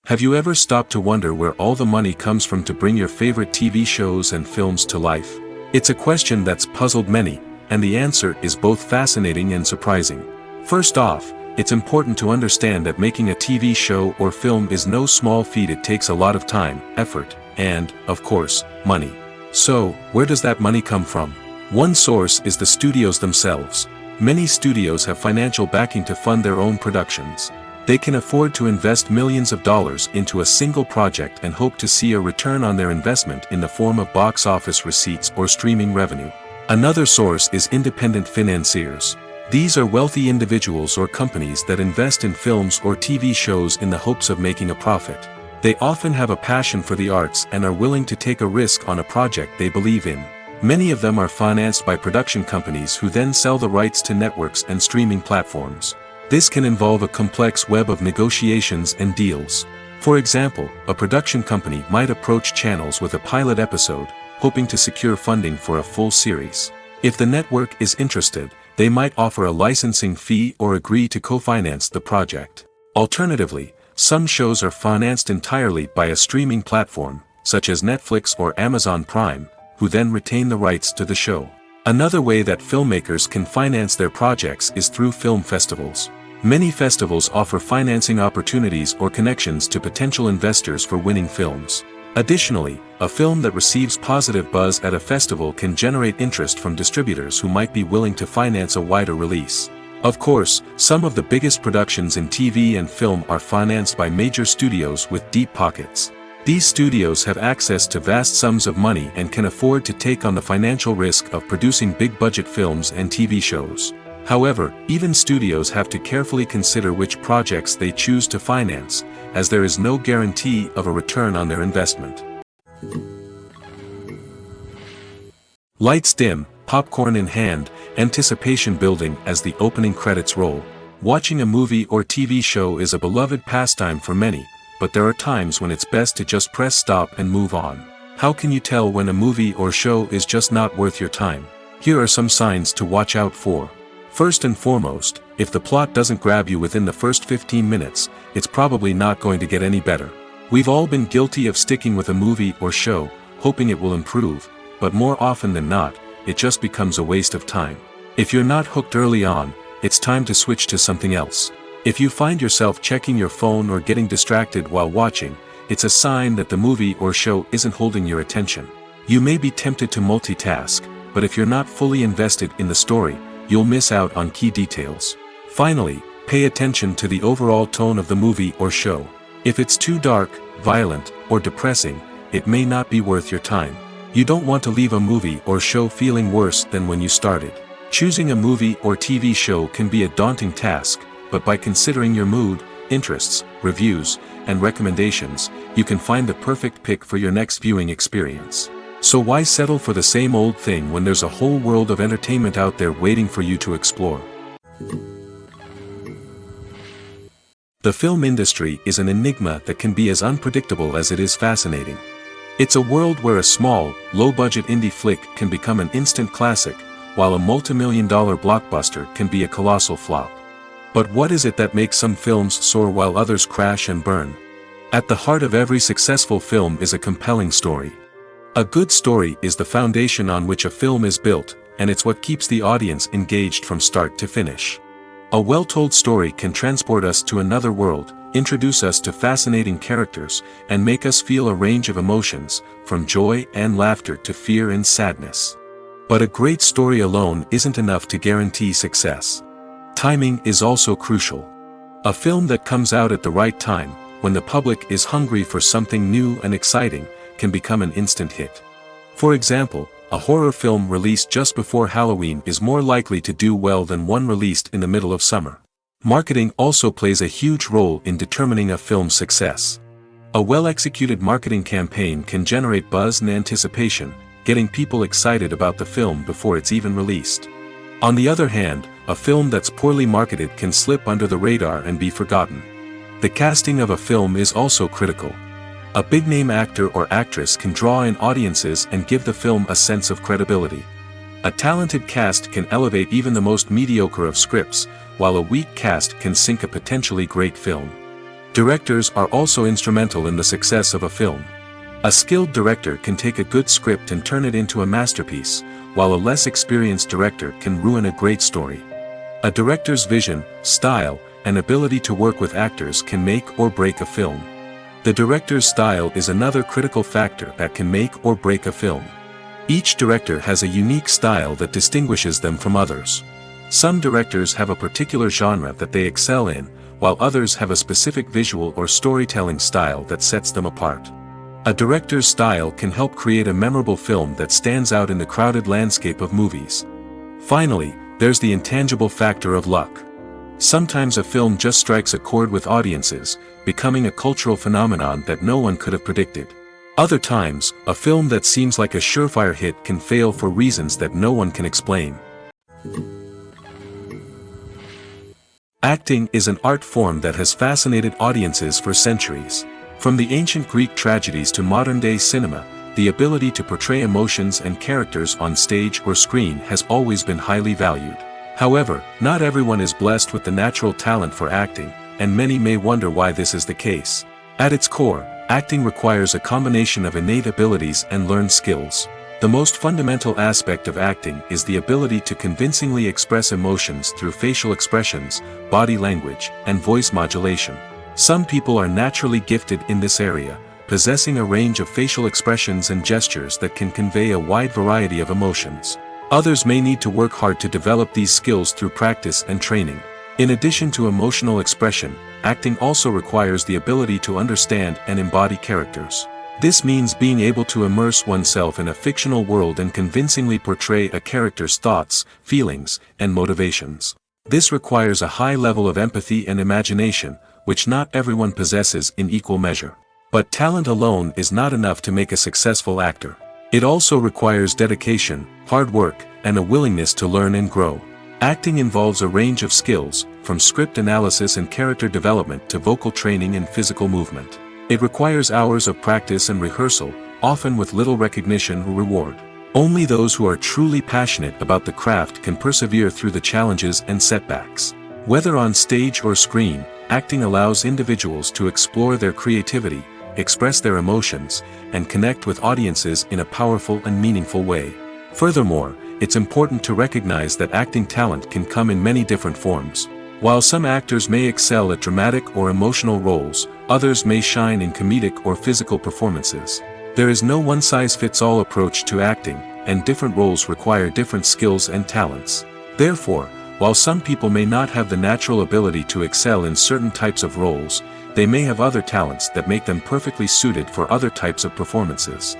Have you ever stopped to wonder where all the money comes from to bring your favorite TV shows and films to life? It's a question that's puzzled many, and the answer is both fascinating and surprising. First off, it's important to understand that making a TV show or film is no small feat. It takes a lot of time, effort, and, of course, money. So, where does that money come from? One source is the studios themselves. Many studios have financial backing to fund their own productions. They can afford to invest millions of dollars into a single project and hope to see a return on their investment in the form of box office receipts or streaming revenue. Another source is independent financiers. These are wealthy individuals or companies that invest in films or TV shows in the hopes of making a profit. They often have a passion for the arts and are willing to take a risk on a project they believe in. Many of them are financed by production companies who then sell the rights to networks and streaming platforms. This can involve a complex web of negotiations and deals. For example, a production company might approach channels with a pilot episode, hoping to secure funding for a full series. If the network is interested, they might offer a licensing fee or agree to co-finance the project. Alternatively, some shows are financed entirely by a streaming platform, such as Netflix or Amazon Prime, who then retain the rights to the show. Another way that filmmakers can finance their projects is through film festivals. Many festivals offer financing opportunities or connections to potential investors for winning films. Additionally, a film that receives positive buzz at a festival can generate interest from distributors who might be willing to finance a wider release. Of course, some of the biggest productions in TV and film are financed by major studios with deep pockets. These studios have access to vast sums of money and can afford to take on the financial risk of producing big-budget films and TV shows. However, even studios have to carefully consider which projects they choose to finance, as there is no guarantee of a return on their investment. Lights dim, popcorn in hand, anticipation building as the opening credits roll. Watching a movie or TV show is a beloved pastime for many, but there are times when it's best to just press stop and move on. How can you tell when a movie or show is just not worth your time? Here are some signs to watch out for. First and foremost, if the plot doesn't grab you within the first 15 minutes, it's probably not going to get any better. We've all been guilty of sticking with a movie or show, hoping it will improve, but more often than not, it just becomes a waste of time. If you're not hooked early on, it's time to switch to something else. If you find yourself checking your phone or getting distracted while watching, it's a sign that the movie or show isn't holding your attention. You may be tempted to multitask, but if you're not fully invested in the story, you'll miss out on key details. Finally, pay attention to the overall tone of the movie or show. If it's too dark, violent, or depressing, it may not be worth your time. You don't want to leave a movie or show feeling worse than when you started. Choosing a movie or TV show can be a daunting task, but by considering your mood, interests, reviews, and recommendations, you can find the perfect pick for your next viewing experience. So why settle for the same old thing when there's a whole world of entertainment out there waiting for you to explore? The film industry is an enigma that can be as unpredictable as it is fascinating. It's a world where a small, low-budget indie flick can become an instant classic, while a multi-million-dollar blockbuster can be a colossal flop. But what is it that makes some films soar while others crash and burn? At the heart of every successful film is a compelling story. A good story is the foundation on which a film is built, and it's what keeps the audience engaged from start to finish. A well-told story can transport us to another world, introduce us to fascinating characters, and make us feel a range of emotions, from joy and laughter to fear and sadness. But a great story alone isn't enough to guarantee success. Timing is also crucial. A film that comes out at the right time, when the public is hungry for something new and exciting, can become an instant hit. For example, a horror film released just before Halloween is more likely to do well than one released in the middle of summer. Marketing also plays a huge role in determining a film's success. A well-executed marketing campaign can generate buzz and anticipation, getting people excited about the film before it's even released. On the other hand, a film that's poorly marketed can slip under the radar and be forgotten. The casting of a film is also critical. A big-name actor or actress can draw in audiences and give the film a sense of credibility. A talented cast can elevate even the most mediocre of scripts, while a weak cast can sink a potentially great film. Directors are also instrumental in the success of a film. A skilled director can take a good script and turn it into a masterpiece, while a less experienced director can ruin a great story. A director's vision, style, and ability to work with actors can make or break a film. The director's style is another critical factor that can make or break a film. Each director has a unique style that distinguishes them from others. Some directors have a particular genre that they excel in, while others have a specific visual or storytelling style that sets them apart. A director's style can help create a memorable film that stands out in the crowded landscape of movies. Finally, there's the intangible factor of luck. Sometimes a film just strikes a chord with audiences, becoming a cultural phenomenon that no one could have predicted. Other times, a film that seems like a surefire hit can fail for reasons that no one can explain. Acting is an art form that has fascinated audiences for centuries. From the ancient Greek tragedies to modern-day cinema, the ability to portray emotions and characters on stage or screen has always been highly valued. However, not everyone is blessed with the natural talent for acting, and many may wonder why this is the case. At its core, acting requires a combination of innate abilities and learned skills. The most fundamental aspect of acting is the ability to convincingly express emotions through facial expressions, body language, and voice modulation. Some people are naturally gifted in this area, possessing a range of facial expressions and gestures that can convey a wide variety of emotions. Others may need to work hard to develop these skills through practice and training. In addition to emotional expression, acting also requires the ability to understand and embody characters. This means being able to immerse oneself in a fictional world and convincingly portray a character's thoughts, feelings, and motivations. This requires a high level of empathy and imagination, which not everyone possesses in equal measure. But talent alone is not enough to make a successful actor. It also requires dedication, hard work, and a willingness to learn and grow. Acting involves a range of skills, from script analysis and character development to vocal training and physical movement. It requires hours of practice and rehearsal, often with little recognition or reward. Only those who are truly passionate about the craft can persevere through the challenges and setbacks. Whether on stage or screen, acting allows individuals to explore their creativity, express their emotions, and connect with audiences in a powerful and meaningful way. Furthermore, it's important to recognize that acting talent can come in many different forms. While some actors may excel at dramatic or emotional roles, others may shine in comedic or physical performances. There is no one-size-fits-all approach to acting, and different roles require different skills and talents. Therefore, while some people may not have the natural ability to excel in certain types of roles, they may have other talents that make them perfectly suited for other types of performances.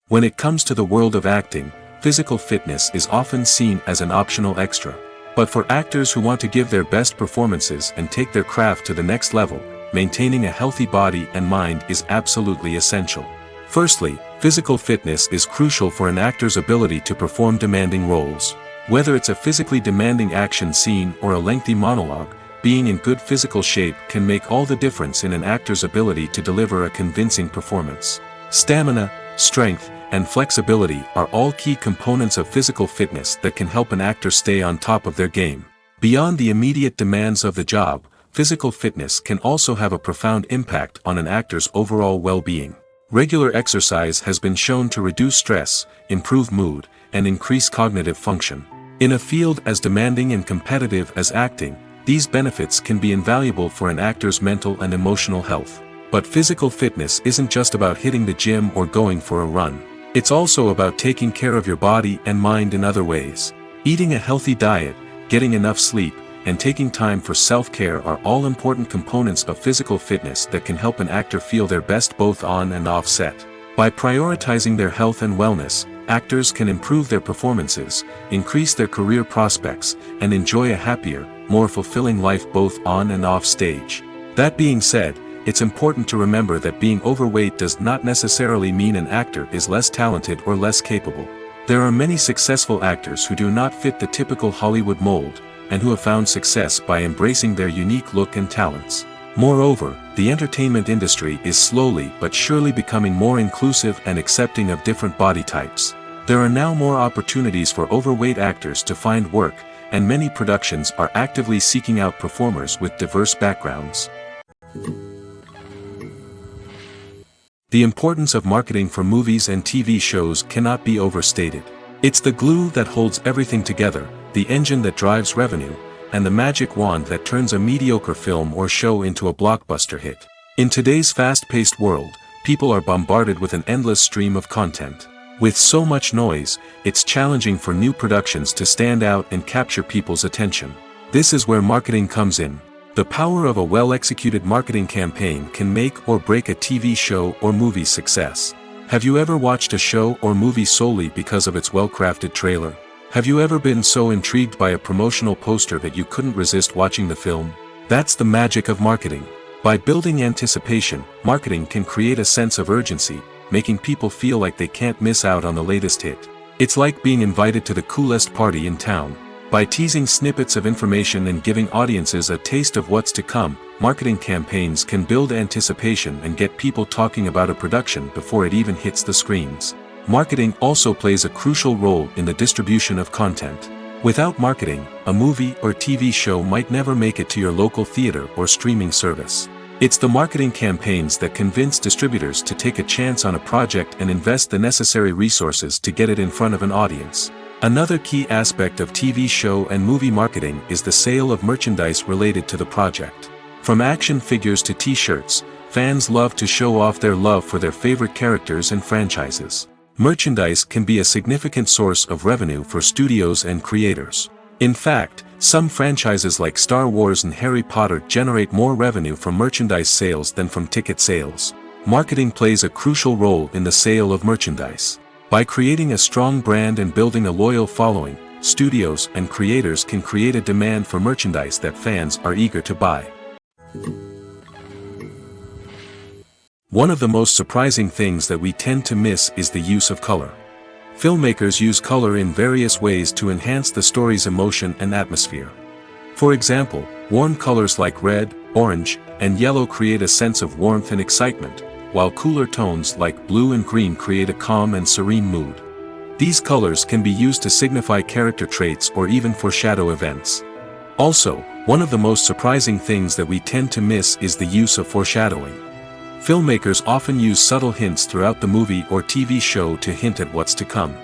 When it comes to the world of acting, physical fitness is often seen as an optional extra. But for actors who want to give their best performances and take their craft to the next level, maintaining a healthy body and mind is absolutely essential. Firstly, physical fitness is crucial for an actor's ability to perform demanding roles. Whether it's a physically demanding action scene or a lengthy monologue, being in good physical shape can make all the difference in an actor's ability to deliver a convincing performance. Stamina, strength, and flexibility are all key components of physical fitness that can help an actor stay on top of their game. Beyond the immediate demands of the job, physical fitness can also have a profound impact on an actor's overall well-being. Regular exercise has been shown to reduce stress, improve mood, and increase cognitive function. In a field as demanding and competitive as acting, these benefits can be invaluable for an actor's mental and emotional health. But physical fitness isn't just about hitting the gym or going for a run. It's also about taking care of your body and mind in other ways. Eating a healthy diet, getting enough sleep, and taking time for self-care are all important components of physical fitness that can help an actor feel their best both on and off set. By prioritizing their health and wellness, actors can improve their performances, increase their career prospects, and enjoy a happier, more fulfilling life both on and off stage. That being said, it's important to remember that being overweight does not necessarily mean an actor is less talented or less capable. There are many successful actors who do not fit the typical Hollywood mold, and who have found success by embracing their unique look and talents. Moreover, the entertainment industry is slowly but surely becoming more inclusive and accepting of different body types. There are now more opportunities for overweight actors to find work, and many productions are actively seeking out performers with diverse backgrounds. The importance of marketing for movies and TV shows cannot be overstated. It's the glue that holds everything together, the engine that drives revenue, and the magic wand that turns a mediocre film or show into a blockbuster hit. In today's fast-paced world, people are bombarded with an endless stream of content. With so much noise, it's challenging for new productions to stand out and capture people's attention. This is where marketing comes in. The power of a well-executed marketing campaign can make or break a TV show or movie's success. Have you ever watched a show or movie solely because of its well-crafted trailer? Have you ever been so intrigued by a promotional poster that you couldn't resist watching the film? That's the magic of marketing. By building anticipation, marketing can create a sense of urgency, making people feel like they can't miss out on the latest hit. It's like being invited to the coolest party in town. By teasing snippets of information and giving audiences a taste of what's to come, marketing campaigns can build anticipation and get people talking about a production before it even hits the screens. Marketing also plays a crucial role in the distribution of content. Without marketing, a movie or TV show might never make it to your local theater or streaming service. It's the marketing campaigns that convince distributors to take a chance on a project and invest the necessary resources to get it in front of an audience. Another key aspect of TV show and movie marketing is the sale of merchandise related to the project. From action figures to t-shirts, fans love to show off their love for their favorite characters and franchises. Merchandise can be a significant source of revenue for studios and creators. In fact, some franchises like Star Wars and Harry Potter generate more revenue from merchandise sales than from ticket sales. Marketing plays a crucial role in the sale of merchandise. By creating a strong brand and building a loyal following, studios and creators can create a demand for merchandise that fans are eager to buy. One of the most surprising things that we tend to miss is the use of color. Filmmakers use color in various ways to enhance the story's emotion and atmosphere. For example, warm colors like red, orange, and yellow create a sense of warmth and excitement, while cooler tones like blue and green create a calm and serene mood. These colors can be used to signify character traits or even foreshadow events. Also, one of the most surprising things that we tend to miss is the use of foreshadowing. Filmmakers often use subtle hints throughout the movie or TV show to hint at what's to come.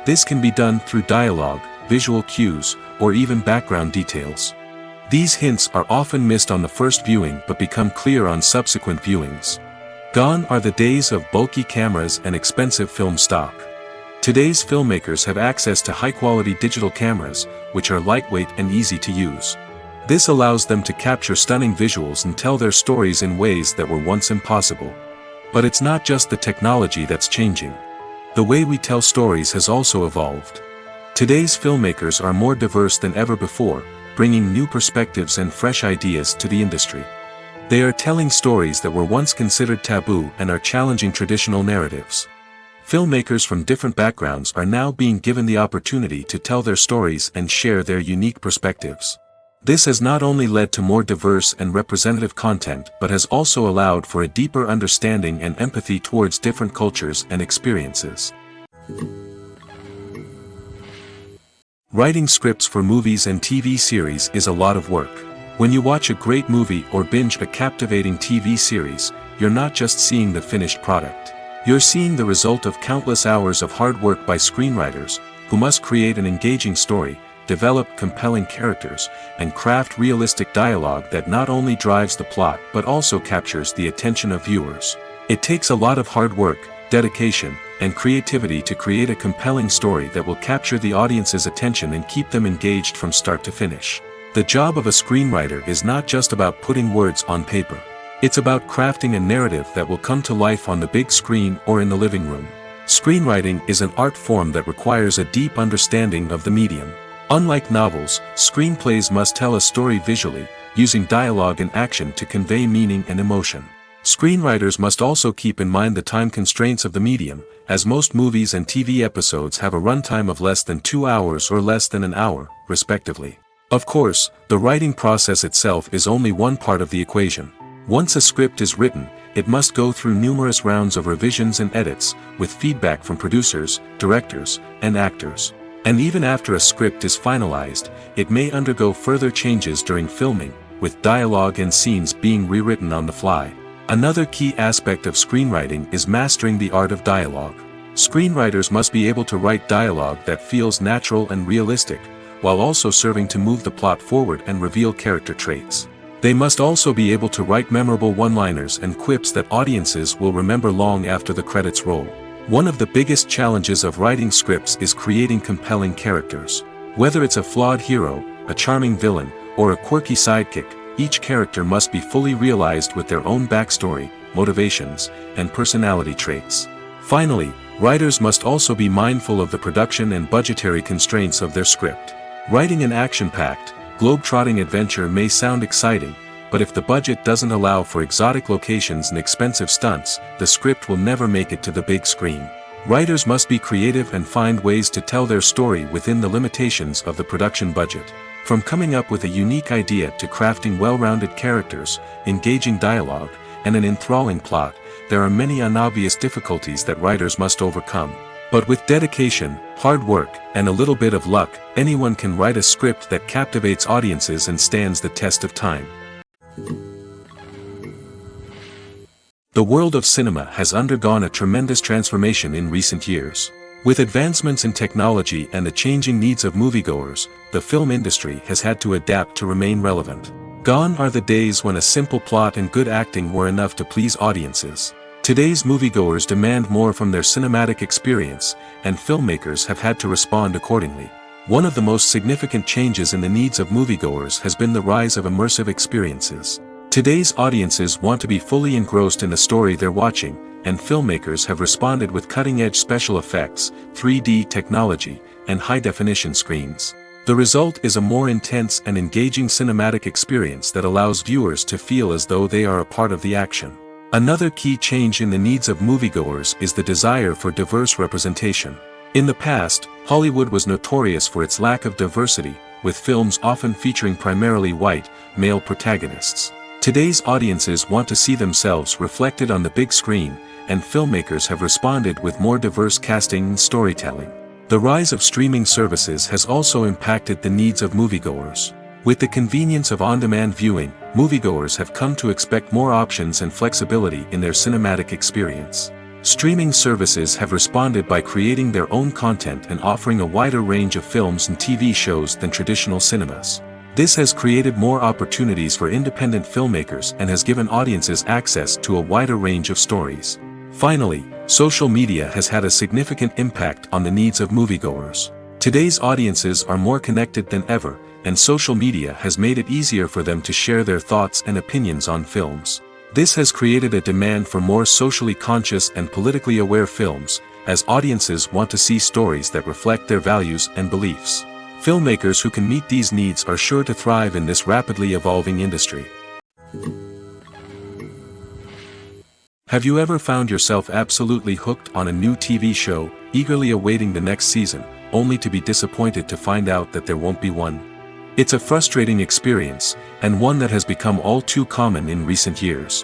This can be done through dialogue, visual cues, or even background details. These hints are often missed on the first viewing but become clear on subsequent viewings. Gone are the days of bulky cameras and expensive film stock. Today's filmmakers have access to high-quality digital cameras, which are lightweight and easy to use. This allows them to capture stunning visuals and tell their stories in ways that were once impossible. But it's not just the technology that's changing. The way we tell stories has also evolved. Today's filmmakers are more diverse than ever before, bringing new perspectives and fresh ideas to the industry. They are telling stories that were once considered taboo and are challenging traditional narratives. Filmmakers from different backgrounds are now being given the opportunity to tell their stories and share their unique perspectives. This has not only led to more diverse and representative content but has also allowed for a deeper understanding and empathy towards different cultures and experiences. Writing scripts for movies and TV series is a lot of work. When you watch a great movie or binge a captivating TV series, you're not just seeing the finished product. You're seeing the result of countless hours of hard work by screenwriters, who must create an engaging story, develop compelling characters, and craft realistic dialogue that not only drives the plot but also captures the attention of viewers. It takes a lot of hard work, dedication, and creativity to create a compelling story that will capture the audience's attention and keep them engaged from start to finish. The job of a screenwriter is not just about putting words on paper. It's about crafting a narrative that will come to life on the big screen or in the living room. Screenwriting is an art form that requires a deep understanding of the medium. Unlike novels, screenplays must tell a story visually, using dialogue and action to convey meaning and emotion. Screenwriters must also keep in mind the time constraints of the medium, as most movies and TV episodes have a runtime of less than 2 hours or less than an hour, respectively. Of course, the writing process itself is only one part of the equation. Once a script is written, it must go through numerous rounds of revisions and edits, with feedback from producers, directors, and actors. And even after a script is finalized, it may undergo further changes during filming, with dialogue and scenes being rewritten on the fly. Another key aspect of screenwriting is mastering the art of dialogue. Screenwriters must be able to write dialogue that feels natural and realistic, while also serving to move the plot forward and reveal character traits. They must also be able to write memorable one-liners and quips that audiences will remember long after the credits roll. One of the biggest challenges of writing scripts is creating compelling characters. Whether it's a flawed hero, a charming villain, or a quirky sidekick, each character must be fully realized with their own backstory, motivations, and personality traits. Finally, writers must also be mindful of the production and budgetary constraints of their script. Writing an action-packed, globe-trotting adventure may sound exciting, but if the budget doesn't allow for exotic locations and expensive stunts, the script will never make it to the big screen. Writers must be creative and find ways to tell their story within the limitations of the production budget. From coming up with a unique idea to crafting well-rounded characters, engaging dialogue, and an enthralling plot, there are many unobvious difficulties that writers must overcome. But with dedication, hard work, and a little bit of luck, anyone can write a script that captivates audiences and stands the test of time. The world of cinema has undergone a tremendous transformation in recent years. With advancements in technology and the changing needs of moviegoers, the film industry has had to adapt to remain relevant. Gone are the days when a simple plot and good acting were enough to please audiences. Today's moviegoers demand more from their cinematic experience, and filmmakers have had to respond accordingly. One of the most significant changes in the needs of moviegoers has been the rise of immersive experiences. Today's audiences want to be fully engrossed in the story they're watching, and filmmakers have responded with cutting-edge special effects, 3D technology, and high-definition screens. The result is a more intense and engaging cinematic experience that allows viewers to feel as though they are a part of the action. Another key change in the needs of moviegoers is the desire for diverse representation. In the past, Hollywood was notorious for its lack of diversity, with films often featuring primarily white, male protagonists. Today's audiences want to see themselves reflected on the big screen, and filmmakers have responded with more diverse casting and storytelling. The rise of streaming services has also impacted the needs of moviegoers. With the convenience of on-demand viewing, moviegoers have come to expect more options and flexibility in their cinematic experience. Streaming services have responded by creating their own content and offering a wider range of films and TV shows than traditional cinemas. This has created more opportunities for independent filmmakers and has given audiences access to a wider range of stories. Finally, social media has had a significant impact on the needs of moviegoers. Today's audiences are more connected than ever, and social media has made it easier for them to share their thoughts and opinions on films. This has created a demand for more socially conscious and politically aware films, as audiences want to see stories that reflect their values and beliefs. Filmmakers who can meet these needs are sure to thrive in this rapidly evolving industry. Have you ever found yourself absolutely hooked on a new TV show, eagerly awaiting the next season, only to be disappointed to find out that there won't be one? It's a frustrating experience, and one that has become all too common in recent years.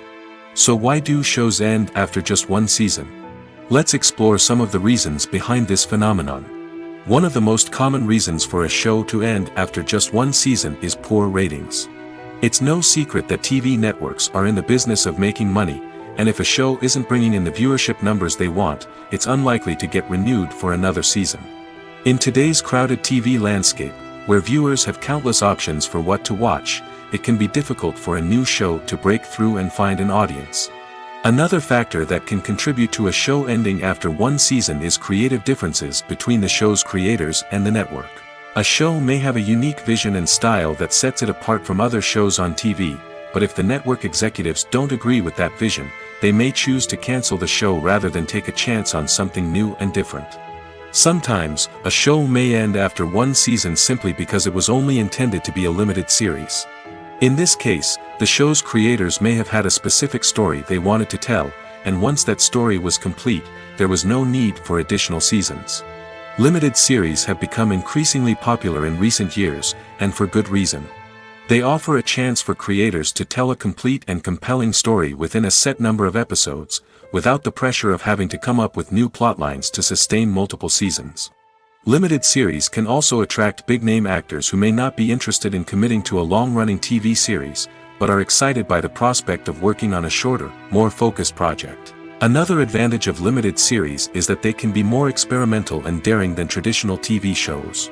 So why do shows end after just one season? Let's explore some of the reasons behind this phenomenon. One of the most common reasons for a show to end after just one season is poor ratings. It's no secret that TV networks are in the business of making money, and if a show isn't bringing in the viewership numbers they want, it's unlikely to get renewed for another season. In today's crowded TV landscape, where viewers have countless options for what to watch, it can be difficult for a new show to break through and find an audience. Another factor that can contribute to a show ending after one season is creative differences between the show's creators and the network. A show may have a unique vision and style that sets it apart from other shows on TV, but if the network executives don't agree with that vision, they may choose to cancel the show rather than take a chance on something new and different. Sometimes, a show may end after one season simply because it was only intended to be a limited series. In this case, the show's creators may have had a specific story they wanted to tell, and once that story was complete, there was no need for additional seasons. Limited series have become increasingly popular in recent years, and for good reason. They offer a chance for creators to tell a complete and compelling story within a set number of episodes, without the pressure of having to come up with new plotlines to sustain multiple seasons. Limited series can also attract big-name actors who may not be interested in committing to a long-running TV series, but are excited by the prospect of working on a shorter, more focused project. Another advantage of limited series is that they can be more experimental and daring than traditional TV shows.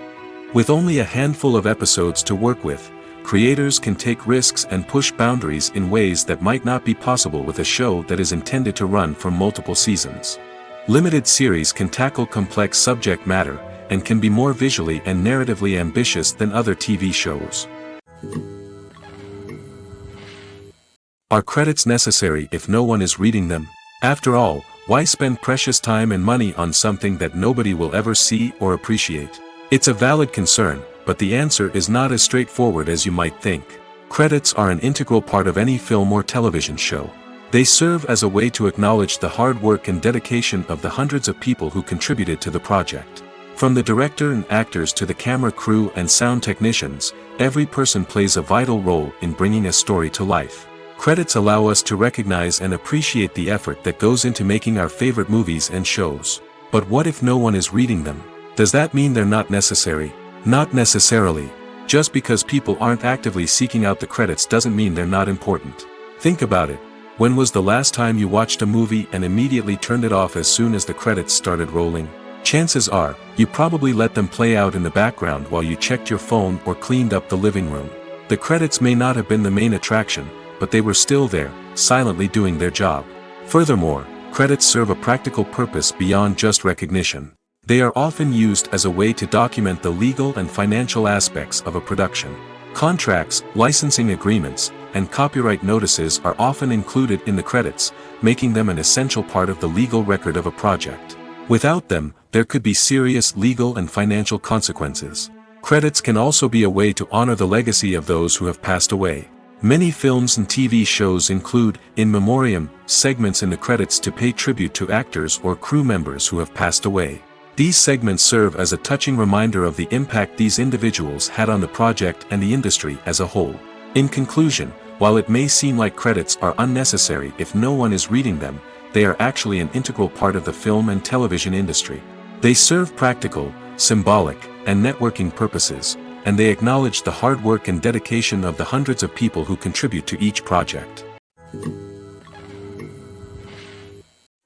With only a handful of episodes to work with, creators can take risks and push boundaries in ways that might not be possible with a show that is intended to run for multiple seasons. Limited series can tackle complex subject matter, and can be more visually and narratively ambitious than other TV shows. Are credits necessary if no one is reading them? After all, why spend precious time and money on something that nobody will ever see or appreciate? It's a valid concern, but the answer is not as straightforward as you might think. Credits are an integral part of any film or television show. They serve as a way to acknowledge the hard work and dedication of the hundreds of people who contributed to the project. From the director and actors to the camera crew and sound technicians, every person plays a vital role in bringing a story to life. Credits allow us to recognize and appreciate the effort that goes into making our favorite movies and shows. But what if no one is reading them? Does that mean they're not necessary? Not necessarily. Just because people aren't actively seeking out the credits doesn't mean they're not important. Think about it. When was the last time you watched a movie and immediately turned it off as soon as the credits started rolling? Chances are, you probably let them play out in the background while you checked your phone or cleaned up the living room. The credits may not have been the main attraction, but they were still there, silently doing their job. Furthermore, credits serve a practical purpose beyond just recognition. They are often used as a way to document the legal and financial aspects of a production. Contracts, licensing agreements, and copyright notices are often included in the credits, making them an essential part of the legal record of a project. Without them, there could be serious legal and financial consequences. Credits can also be a way to honor the legacy of those who have passed away. Many films and TV shows include, in memoriam, segments in the credits to pay tribute to actors or crew members who have passed away. These segments serve as a touching reminder of the impact these individuals had on the project and the industry as a whole. In conclusion, while it may seem like credits are unnecessary if no one is reading them, they are actually an integral part of the film and television industry. They serve practical, symbolic, and networking purposes, and they acknowledge the hard work and dedication of the hundreds of people who contribute to each project.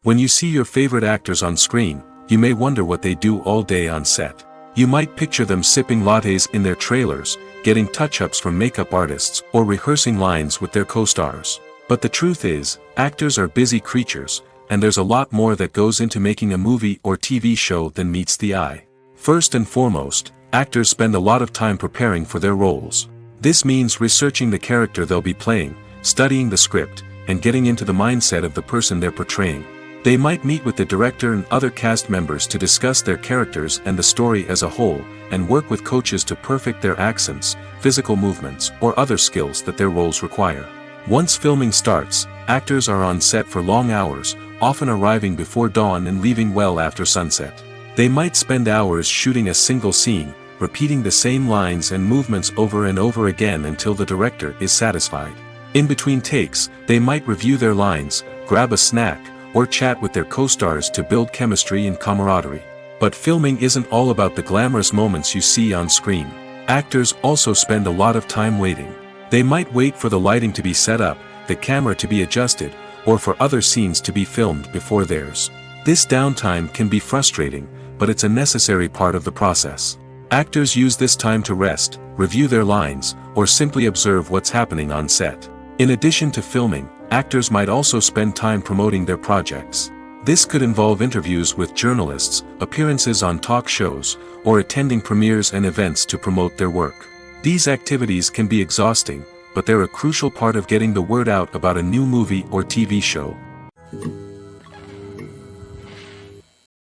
When you see your favorite actors on screen, you may wonder what they do all day on set. You might picture them sipping lattes in their trailers, getting touch-ups from makeup artists, or rehearsing lines with their co-stars. But the truth is, actors are busy creatures, and there's a lot more that goes into making a movie or TV show than meets the eye. First and foremost, actors spend a lot of time preparing for their roles. This means researching the character they'll be playing, studying the script, and getting into the mindset of the person they're portraying. They might meet with the director and other cast members to discuss their characters and the story as a whole, and work with coaches to perfect their accents, physical movements, or other skills that their roles require. Once filming starts, actors are on set for long hours, often arriving before dawn and leaving well after sunset. They might spend hours shooting a single scene, repeating the same lines and movements over and over again until the director is satisfied. In between takes, they might review their lines, grab a snack, or chat with their co-stars to build chemistry and camaraderie. But filming isn't all about the glamorous moments you see on screen. Actors also spend a lot of time waiting. They might wait for the lighting to be set up, the camera to be adjusted, or for other scenes to be filmed before theirs. This downtime can be frustrating, but it's a necessary part of the process. Actors use this time to rest, review their lines, or simply observe what's happening on set. In addition to filming, actors might also spend time promoting their projects. This could involve interviews with journalists, appearances on talk shows, or attending premieres and events to promote their work. These activities can be exhausting, but they're a crucial part of getting the word out about a new movie or TV show.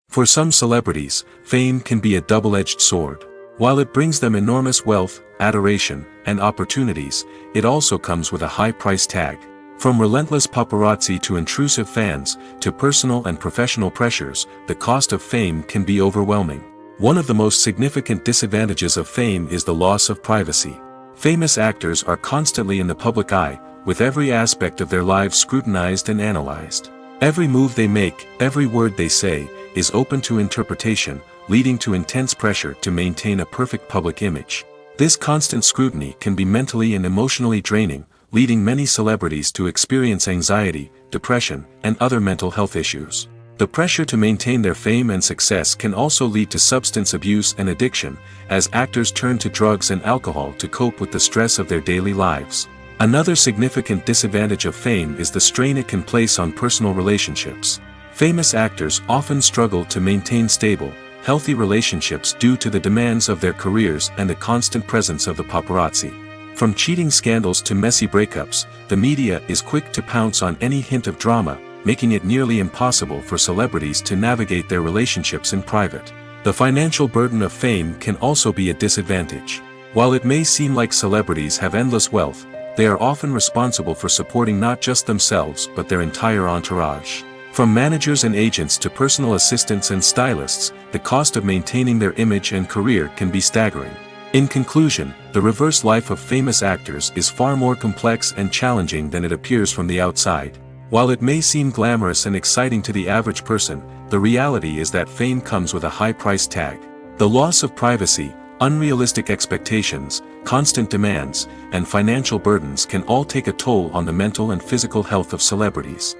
For some celebrities, fame can be a double-edged sword. While it brings them enormous wealth, adoration, and opportunities, it also comes with a high price tag. From relentless paparazzi to intrusive fans, to personal and professional pressures, the cost of fame can be overwhelming. One of the most significant disadvantages of fame is the loss of privacy. Famous actors are constantly in the public eye, with every aspect of their lives scrutinized and analyzed. Every move they make, every word they say, is open to interpretation, leading to intense pressure to maintain a perfect public image. This constant scrutiny can be mentally and emotionally draining, leading many celebrities to experience anxiety, depression, and other mental health issues. The pressure to maintain their fame and success can also lead to substance abuse and addiction, as actors turn to drugs and alcohol to cope with the stress of their daily lives. Another significant disadvantage of fame is the strain it can place on personal relationships. Famous actors often struggle to maintain stable, healthy relationships due to the demands of their careers and the constant presence of the paparazzi. From cheating scandals to messy breakups, the media is quick to pounce on any hint of drama, making it nearly impossible for celebrities to navigate their relationships in private. The financial burden of fame can also be a disadvantage. While it may seem like celebrities have endless wealth, they are often responsible for supporting not just themselves but their entire entourage. From managers and agents to personal assistants and stylists, the cost of maintaining their image and career can be staggering. In conclusion, the reverse life of famous actors is far more complex and challenging than it appears from the outside. While it may seem glamorous and exciting to the average person, the reality is that fame comes with a high price tag. The loss of privacy, unrealistic expectations, constant demands, and financial burdens can all take a toll on the mental and physical health of celebrities.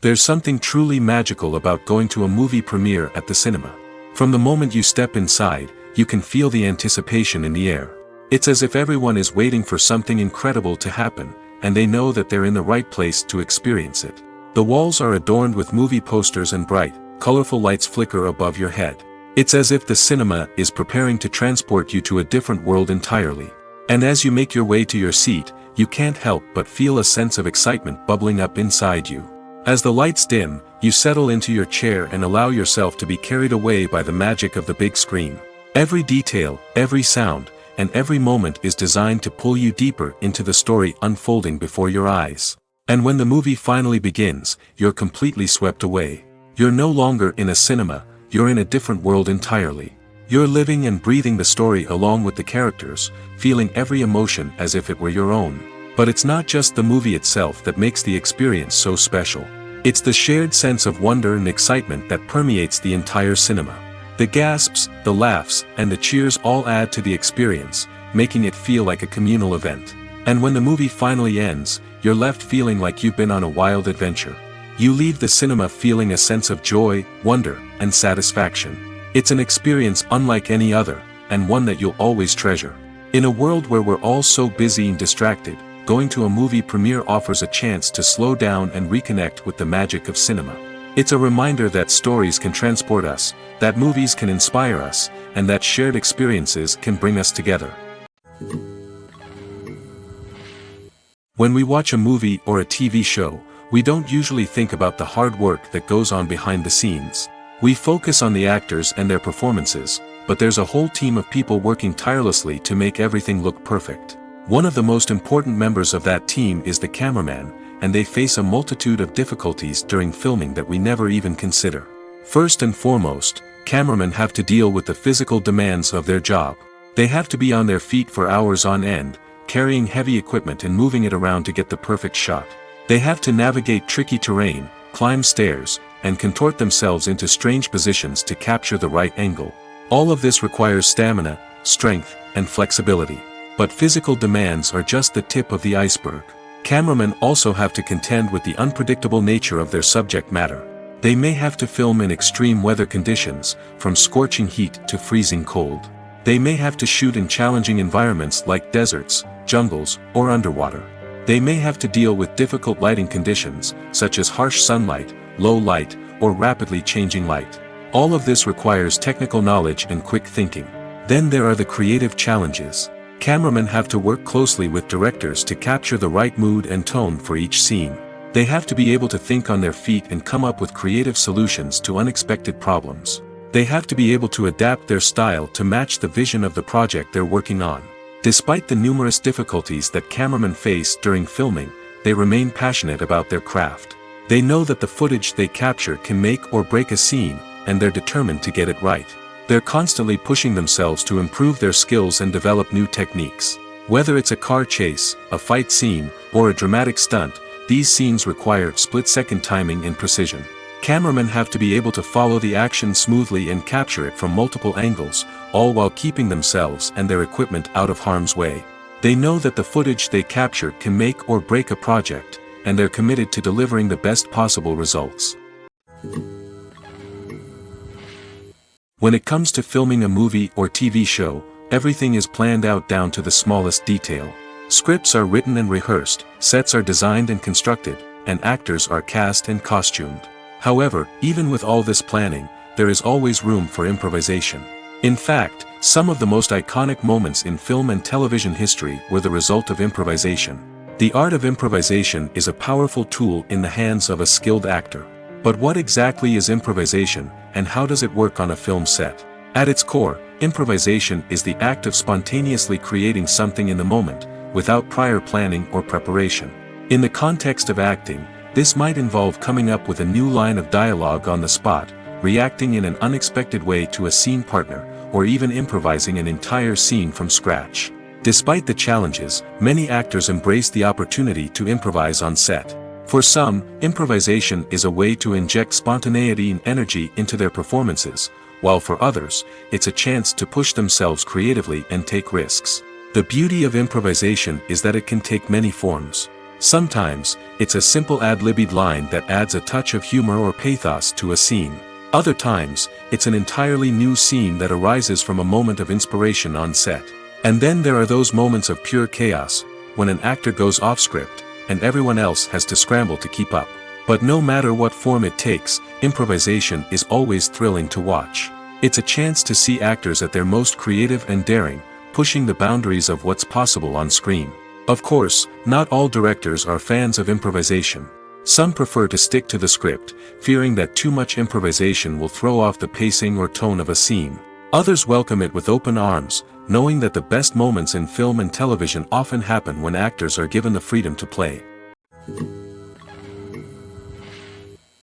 There's something truly magical about going to a movie premiere at the cinema. From the moment you step inside, you can feel the anticipation in the air. It's as if everyone is waiting for something incredible to happen, and they know that they're in the right place to experience it. The walls are adorned with movie posters and bright, colorful lights flicker above your head. It's as if the cinema is preparing to transport you to a different world entirely. And as you make your way to your seat, you can't help but feel a sense of excitement bubbling up inside you. As the lights dim, you settle into your chair and allow yourself to be carried away by the magic of the big screen. Every detail, every sound, and every moment is designed to pull you deeper into the story unfolding before your eyes. And when the movie finally begins, you're completely swept away. You're no longer in a cinema, you're in a different world entirely. You're living and breathing the story along with the characters, feeling every emotion as if it were your own. But it's not just the movie itself that makes the experience so special. It's the shared sense of wonder and excitement that permeates the entire cinema. The gasps, the laughs, and the cheers all add to the experience, making it feel like a communal event. And when the movie finally ends, you're left feeling like you've been on a wild adventure. You leave the cinema feeling a sense of joy, wonder, and satisfaction. It's an experience unlike any other, and one that you'll always treasure. In a world where we're all so busy and distracted, going to a movie premiere offers a chance to slow down and reconnect with the magic of cinema. It's a reminder that stories can transport us, that movies can inspire us, and that shared experiences can bring us together. When we watch a movie or a TV show, we don't usually think about the hard work that goes on behind the scenes. We focus on the actors and their performances, but there's a whole team of people working tirelessly to make everything look perfect. One of the most important members of that team is the cameraman, and they face a multitude of difficulties during filming that we never even consider. First and foremost, cameramen have to deal with the physical demands of their job. They have to be on their feet for hours on end, carrying heavy equipment and moving it around to get the perfect shot. They have to navigate tricky terrain, climb stairs, and contort themselves into strange positions to capture the right angle. All of this requires stamina, strength, and flexibility. But physical demands are just the tip of the iceberg. Cameramen also have to contend with the unpredictable nature of their subject matter. They may have to film in extreme weather conditions, from scorching heat to freezing cold. They may have to shoot in challenging environments like deserts, jungles, or underwater. They may have to deal with difficult lighting conditions, such as harsh sunlight, low light, or rapidly changing light. All of this requires technical knowledge and quick thinking. Then there are the creative challenges. Cameramen have to work closely with directors to capture the right mood and tone for each scene. They have to be able to think on their feet and come up with creative solutions to unexpected problems. They have to be able to adapt their style to match the vision of the project they're working on. Despite the numerous difficulties that cameramen face during filming, they remain passionate about their craft. They know that the footage they capture can make or break a scene, and they're determined to get it right. They're constantly pushing themselves to improve their skills and develop new techniques. Whether it's a car chase, a fight scene, or a dramatic stunt, these scenes require split-second timing and precision. Cameramen have to be able to follow the action smoothly and capture it from multiple angles, all while keeping themselves and their equipment out of harm's way. They know that the footage they capture can make or break a project, and they're committed to delivering the best possible results. When it comes to filming a movie or TV show, everything is planned out down to the smallest detail. Scripts are written and rehearsed, sets are designed and constructed, and actors are cast and costumed. However, even with all this planning, there is always room for improvisation. In fact, some of the most iconic moments in film and television history were the result of improvisation. The art of improvisation is a powerful tool in the hands of a skilled actor. But what exactly is improvisation, and how does it work on a film set? At its core, improvisation is the act of spontaneously creating something in the moment, without prior planning or preparation. In the context of acting, this might involve coming up with a new line of dialogue on the spot, reacting in an unexpected way to a scene partner, or even improvising an entire scene from scratch. Despite the challenges, many actors embrace the opportunity to improvise on set. For some, improvisation is a way to inject spontaneity and energy into their performances, while for others, it's a chance to push themselves creatively and take risks. The beauty of improvisation is that it can take many forms. Sometimes, it's a simple ad-libbed line that adds a touch of humor or pathos to a scene. Other times, it's an entirely new scene that arises from a moment of inspiration on set. And then there are those moments of pure chaos, when an actor goes off script, and everyone else has to scramble to keep up. But no matter what form it takes, improvisation is always thrilling to watch. It's a chance to see actors at their most creative and daring, pushing the boundaries of what's possible on screen. Of course, not all directors are fans of improvisation. Some prefer to stick to the script, fearing that too much improvisation will throw off the pacing or tone of a scene. Others welcome it with open arms, knowing that the best moments in film and television often happen when actors are given the freedom to play.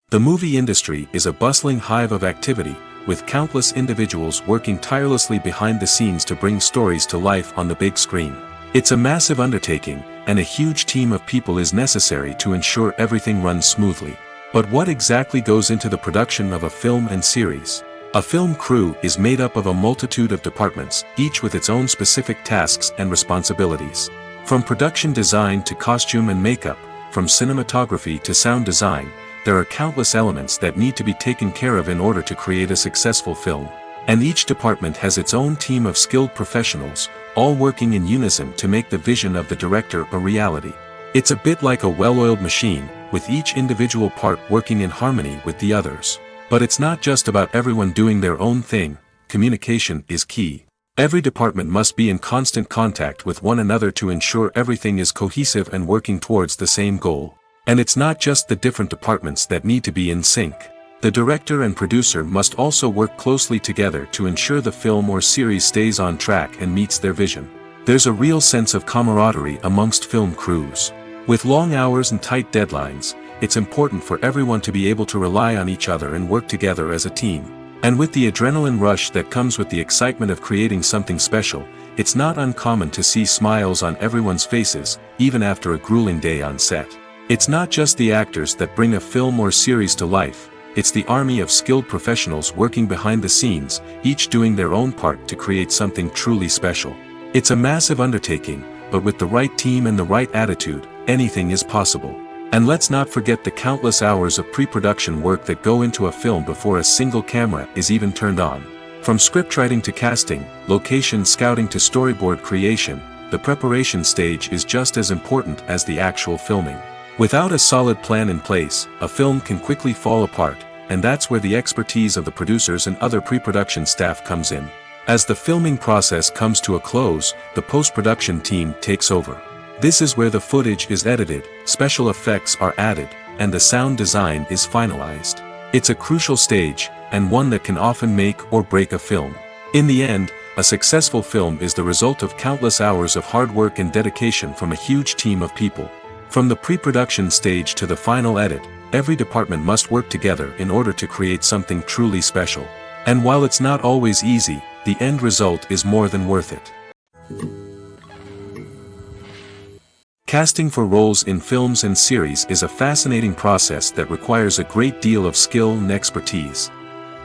The movie industry is a bustling hive of activity, with countless individuals working tirelessly behind the scenes to bring stories to life on the big screen. It's a massive undertaking, and a huge team of people is necessary to ensure everything runs smoothly. But what exactly goes into the production of a film and series? A film crew is made up of a multitude of departments, each with its own specific tasks and responsibilities. From production design to costume and makeup, from cinematography to sound design, there are countless elements that need to be taken care of in order to create a successful film. And each department has its own team of skilled professionals, all working in unison to make the vision of the director a reality. It's a bit like a well-oiled machine, with each individual part working in harmony with the others. But it's not just about everyone doing their own thing, communication is key. Every department must be in constant contact with one another to ensure everything is cohesive and working towards the same goal. And it's not just the different departments that need to be in sync. The director and producer must also work closely together to ensure the film or series stays on track and meets their vision. There's a real sense of camaraderie amongst film crews. With long hours and tight deadlines, it's important for everyone to be able to rely on each other and work together as a team. And with the adrenaline rush that comes with the excitement of creating something special, it's not uncommon to see smiles on everyone's faces, even after a grueling day on set. It's not just the actors that bring a film or series to life, It's the army of skilled professionals working behind the scenes, each doing their own part to create something truly special. It's a massive undertaking, but with the right team and the right attitude, anything is possible. And let's not forget the countless hours of pre-production work that go into a film before a single camera is even turned on. From scriptwriting to casting, location scouting to storyboard creation, the preparation stage is just as important as the actual filming. Without a solid plan in place, a film can quickly fall apart, and that's where the expertise of the producers and other pre-production staff comes in. As the filming process comes to a close, the post-production team takes over. This is where the footage is edited, special effects are added, and the sound design is finalized. It's a crucial stage, and one that can often make or break a film. In the end, a successful film is the result of countless hours of hard work and dedication from a huge team of people. From the pre-production stage to the final edit, every department must work together in order to create something truly special. And while it's not always easy, the end result is more than worth it. Casting for roles in films and series is a fascinating process that requires a great deal of skill and expertise.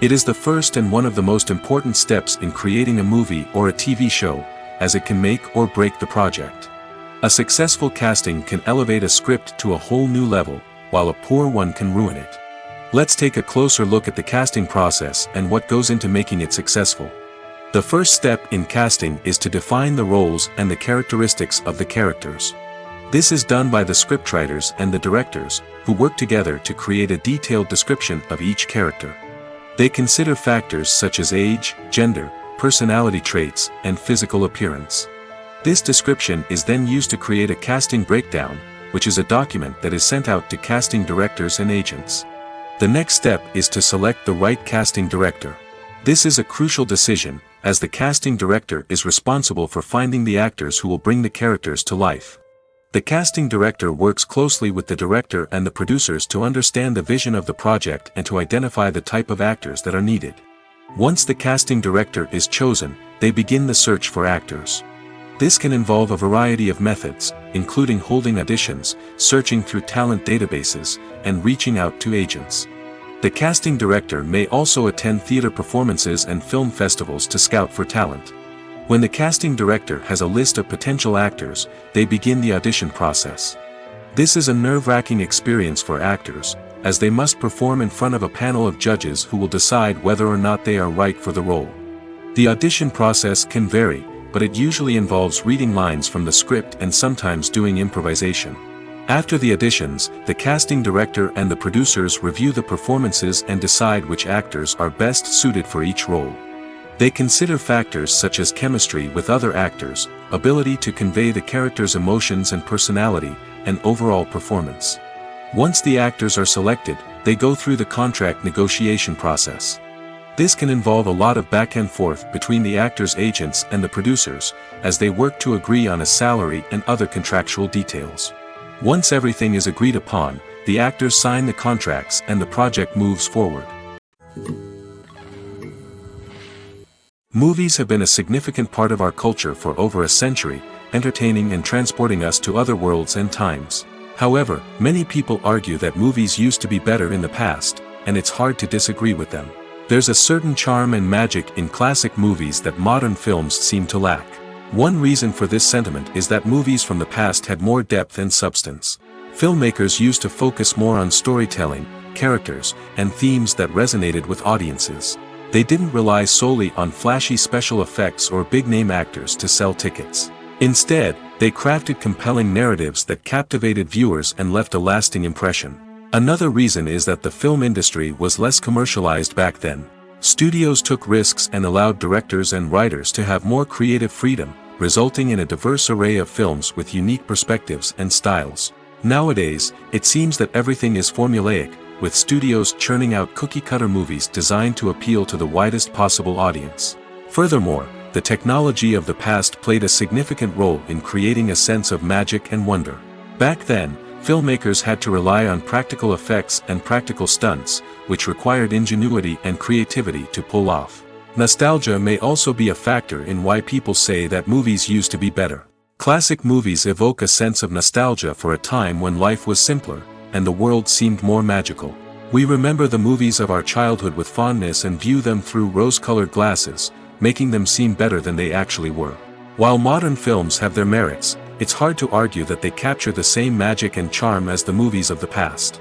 It is the first and one of the most important steps in creating a movie or a TV show, as it can make or break the project. A successful casting can elevate a script to a whole new level, while a poor one can ruin it. Let's take a closer look at the casting process and what goes into making it successful. The first step in casting is to define the roles and the characteristics of the characters. This is done by the scriptwriters and the directors, who work together to create a detailed description of each character. They consider factors such as age, gender, personality traits, and physical appearance. This description is then used to create a casting breakdown, which is a document that is sent out to casting directors and agents. The next step is to select the right casting director. This is a crucial decision, as the casting director is responsible for finding the actors who will bring the characters to life. The casting director works closely with the director and the producers to understand the vision of the project and to identify the type of actors that are needed. Once the casting director is chosen, they begin the search for actors. This can involve a variety of methods, including holding auditions, searching through talent databases, and reaching out to agents. The casting director may also attend theater performances and film festivals to scout for talent. When the casting director has a list of potential actors, they begin the audition process. This is a nerve-wracking experience for actors, as they must perform in front of a panel of judges who will decide whether or not they are right for the role. The audition process can vary, but it usually involves reading lines from the script and sometimes doing improvisation. After the auditions, the casting director and the producers review the performances and decide which actors are best suited for each role. They consider factors such as chemistry with other actors, ability to convey the character's emotions and personality, and overall performance. Once the actors are selected, they go through the contract negotiation process. This can involve a lot of back and forth between the actors' agents and the producers, as they work to agree on a salary and other contractual details. Once everything is agreed upon, the actors sign the contracts and the project moves forward. Movies have been a significant part of our culture for over a century, entertaining and transporting us to other worlds and times. However, many people argue that movies used to be better in the past, and it's hard to disagree with them. There's a certain charm and magic in classic movies that modern films seem to lack. One reason for this sentiment is that movies from the past had more depth and substance. Filmmakers used to focus more on storytelling, characters, and themes that resonated with audiences. They didn't rely solely on flashy special effects or big-name actors to sell tickets. Instead, they crafted compelling narratives that captivated viewers and left a lasting impression. Another reason is that the film industry was less commercialized back then. Studios took risks and allowed directors and writers to have more creative freedom, resulting in a diverse array of films with unique perspectives and styles. Nowadays, it seems that everything is formulaic, with studios churning out cookie-cutter movies designed to appeal to the widest possible audience. Furthermore, the technology of the past played a significant role in creating a sense of magic and wonder. Back then, filmmakers had to rely on practical effects and practical stunts, which required ingenuity and creativity to pull off. Nostalgia may also be a factor in why people say that movies used to be better. Classic movies evoke a sense of nostalgia for a time when life was simpler, and the world seemed more magical. We remember the movies of our childhood with fondness and view them through rose-colored glasses, making them seem better than they actually were. While modern films have their merits, it's hard to argue that they capture the same magic and charm as the movies of the past.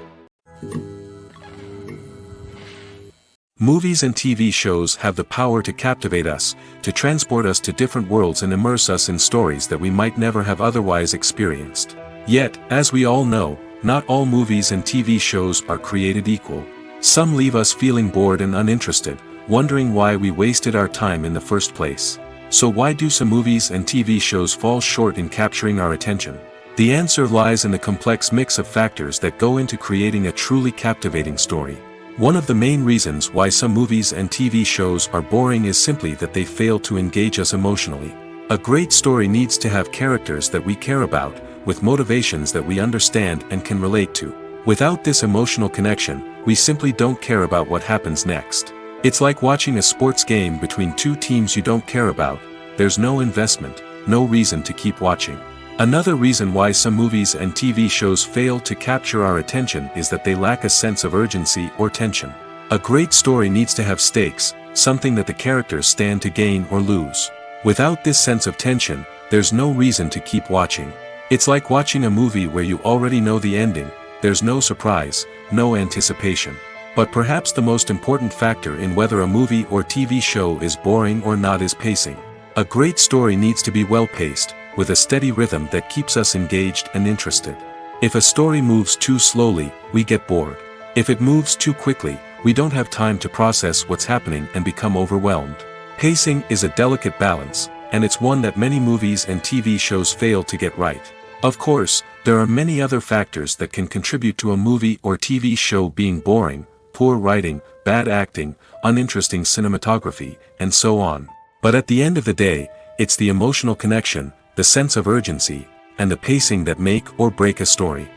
Movies and TV shows have the power to captivate us, to transport us to different worlds and immerse us in stories that we might never have otherwise experienced. Yet, as we all know, not all movies and TV shows are created equal. Some leave us feeling bored and uninterested, wondering why we wasted our time in the first place. So why do some movies and TV shows fall short in capturing our attention? The answer lies in the complex mix of factors that go into creating a truly captivating story. One of the main reasons why some movies and TV shows are boring is simply that they fail to engage us emotionally. A great story needs to have characters that we care about, with motivations that we understand and can relate to. Without this emotional connection, we simply don't care about what happens next. It's like watching a sports game between two teams you don't care about. There's no investment, no reason to keep watching. Another reason why some movies and TV shows fail to capture our attention is that they lack a sense of urgency or tension. A great story needs to have stakes, something that the characters stand to gain or lose. Without this sense of tension, there's no reason to keep watching. It's like watching a movie where you already know the ending, there's no surprise, no anticipation. But perhaps the most important factor in whether a movie or TV show is boring or not is pacing. A great story needs to be well-paced, with a steady rhythm that keeps us engaged and interested. If a story moves too slowly, we get bored. If it moves too quickly, we don't have time to process what's happening and become overwhelmed. Pacing is a delicate balance, and it's one that many movies and TV shows fail to get right. Of course, there are many other factors that can contribute to a movie or TV show being boring: poor writing, bad acting, uninteresting cinematography, and so on. But at the end of the day, it's the emotional connection, the sense of urgency, and the pacing that make or break a story.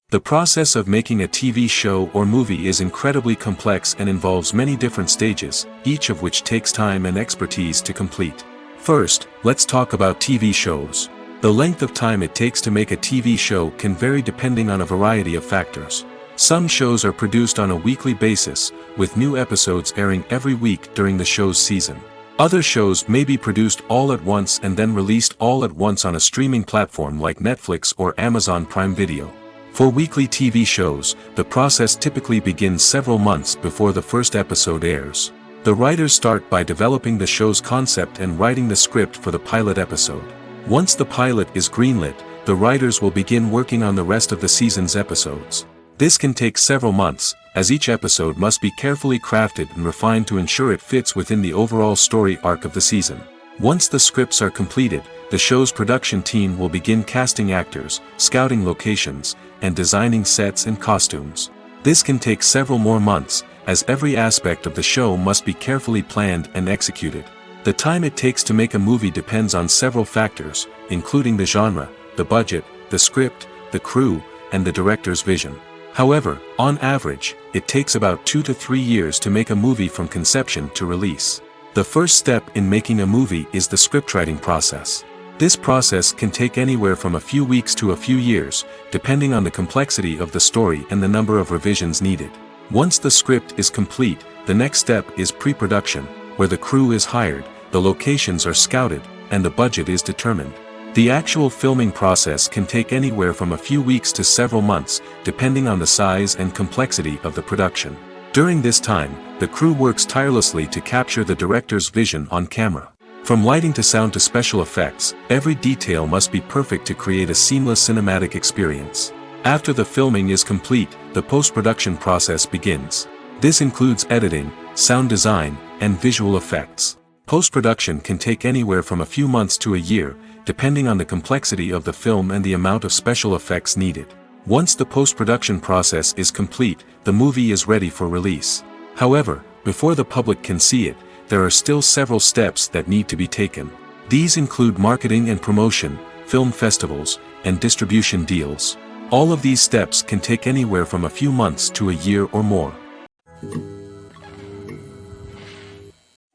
The process of making a TV show or movie is incredibly complex and involves many different stages, each of which takes time and expertise to complete. First, let's talk about TV shows. The length of time it takes to make a TV show can vary depending on a variety of factors. Some shows are produced on a weekly basis, with new episodes airing every week during the show's season. Other shows may be produced all at once and then released all at once on a streaming platform like Netflix or Amazon Prime Video. For weekly TV shows, the process typically begins several months before the first episode airs. The writers start by developing the show's concept and writing the script for the pilot episode. Once the pilot is greenlit, the writers will begin working on the rest of the season's episodes. This can take several months, as each episode must be carefully crafted and refined to ensure it fits within the overall story arc of the season. Once the scripts are completed, the show's production team will begin casting actors, scouting locations, and designing sets and costumes. This can take several more months, as every aspect of the show must be carefully planned and executed. The time it takes to make a movie depends on several factors, including the genre, the budget, the script, the crew, and the director's vision. However, on average, it takes about 2 to 3 years to make a movie from conception to release. The first step in making a movie is the scriptwriting process. This process can take anywhere from a few weeks to a few years, depending on the complexity of the story and the number of revisions needed. Once the script is complete, the next step is pre-production, where the crew is hired, the locations are scouted, and the budget is determined. The actual filming process can take anywhere from a few weeks to several months, depending on the size and complexity of the production. During this time, the crew works tirelessly to capture the director's vision on camera. From lighting to sound to special effects, every detail must be perfect to create a seamless cinematic experience. After the filming is complete, the post-production process begins. This includes editing, sound design, and visual effects. Post-production can take anywhere from a few months to a year, depending on the complexity of the film and the amount of special effects needed. Once the post-production process is complete, the movie is ready for release. However, before the public can see it, there are still several steps that need to be taken. These include marketing and promotion, film festivals, and distribution deals. All of these steps can take anywhere from a few months to a year or more.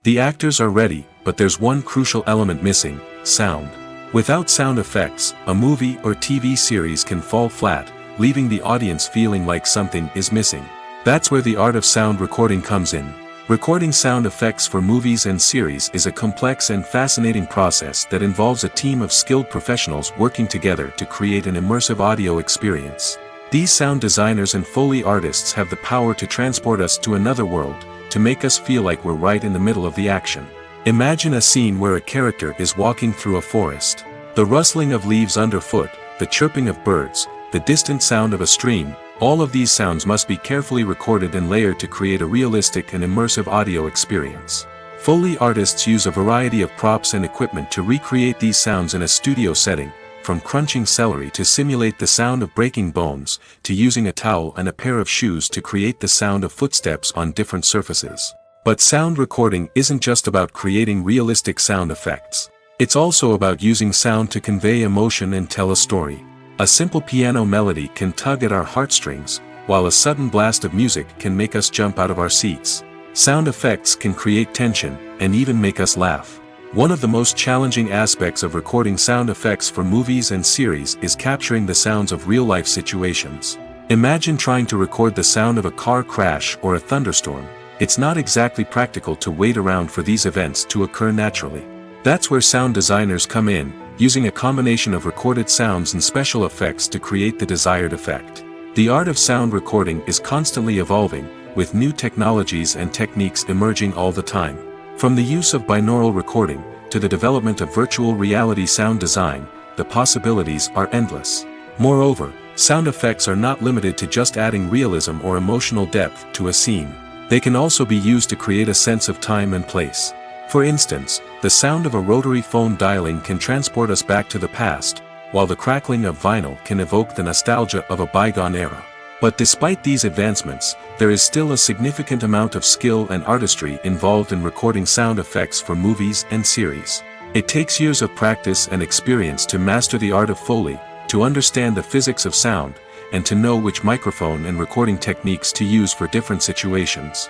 The actors are ready, but there's one crucial element missing: sound. Without sound effects, a movie or TV series can fall flat, leaving the audience feeling like something is missing. That's where the art of sound recording comes in. Recording sound effects for movies and series is a complex and fascinating process that involves a team of skilled professionals working together to create an immersive audio experience. These sound designers and Foley artists have the power to transport us to another world, to make us feel like we're right in the middle of the action. Imagine a scene where a character is walking through a forest. The rustling of leaves underfoot, the chirping of birds, the distant sound of a stream, all of these sounds must be carefully recorded and layered to create a realistic and immersive audio experience. Foley artists use a variety of props and equipment to recreate these sounds in a studio setting, from crunching celery to simulate the sound of breaking bones, to using a towel and a pair of shoes to create the sound of footsteps on different surfaces. But sound recording isn't just about creating realistic sound effects. It's also about using sound to convey emotion and tell a story. A simple piano melody can tug at our heartstrings, while a sudden blast of music can make us jump out of our seats. Sound effects can create tension, and even make us laugh. One of the most challenging aspects of recording sound effects for movies and series is capturing the sounds of real-life situations. Imagine trying to record the sound of a car crash or a thunderstorm. It's not exactly practical to wait around for these events to occur naturally. That's where sound designers come in, using a combination of recorded sounds and special effects to create the desired effect. The art of sound recording is constantly evolving, with new technologies and techniques emerging all the time. From the use of binaural recording, to the development of virtual reality sound design, the possibilities are endless. Moreover, sound effects are not limited to just adding realism or emotional depth to a scene. They can also be used to create a sense of time and place. For instance, the sound of a rotary phone dialing can transport us back to the past, while the crackling of vinyl can evoke the nostalgia of a bygone era. But despite these advancements, there is still a significant amount of skill and artistry involved in recording sound effects for movies and series. It takes years of practice and experience to master the art of Foley, to understand the physics of sound, and to know which microphone and recording techniques to use for different situations.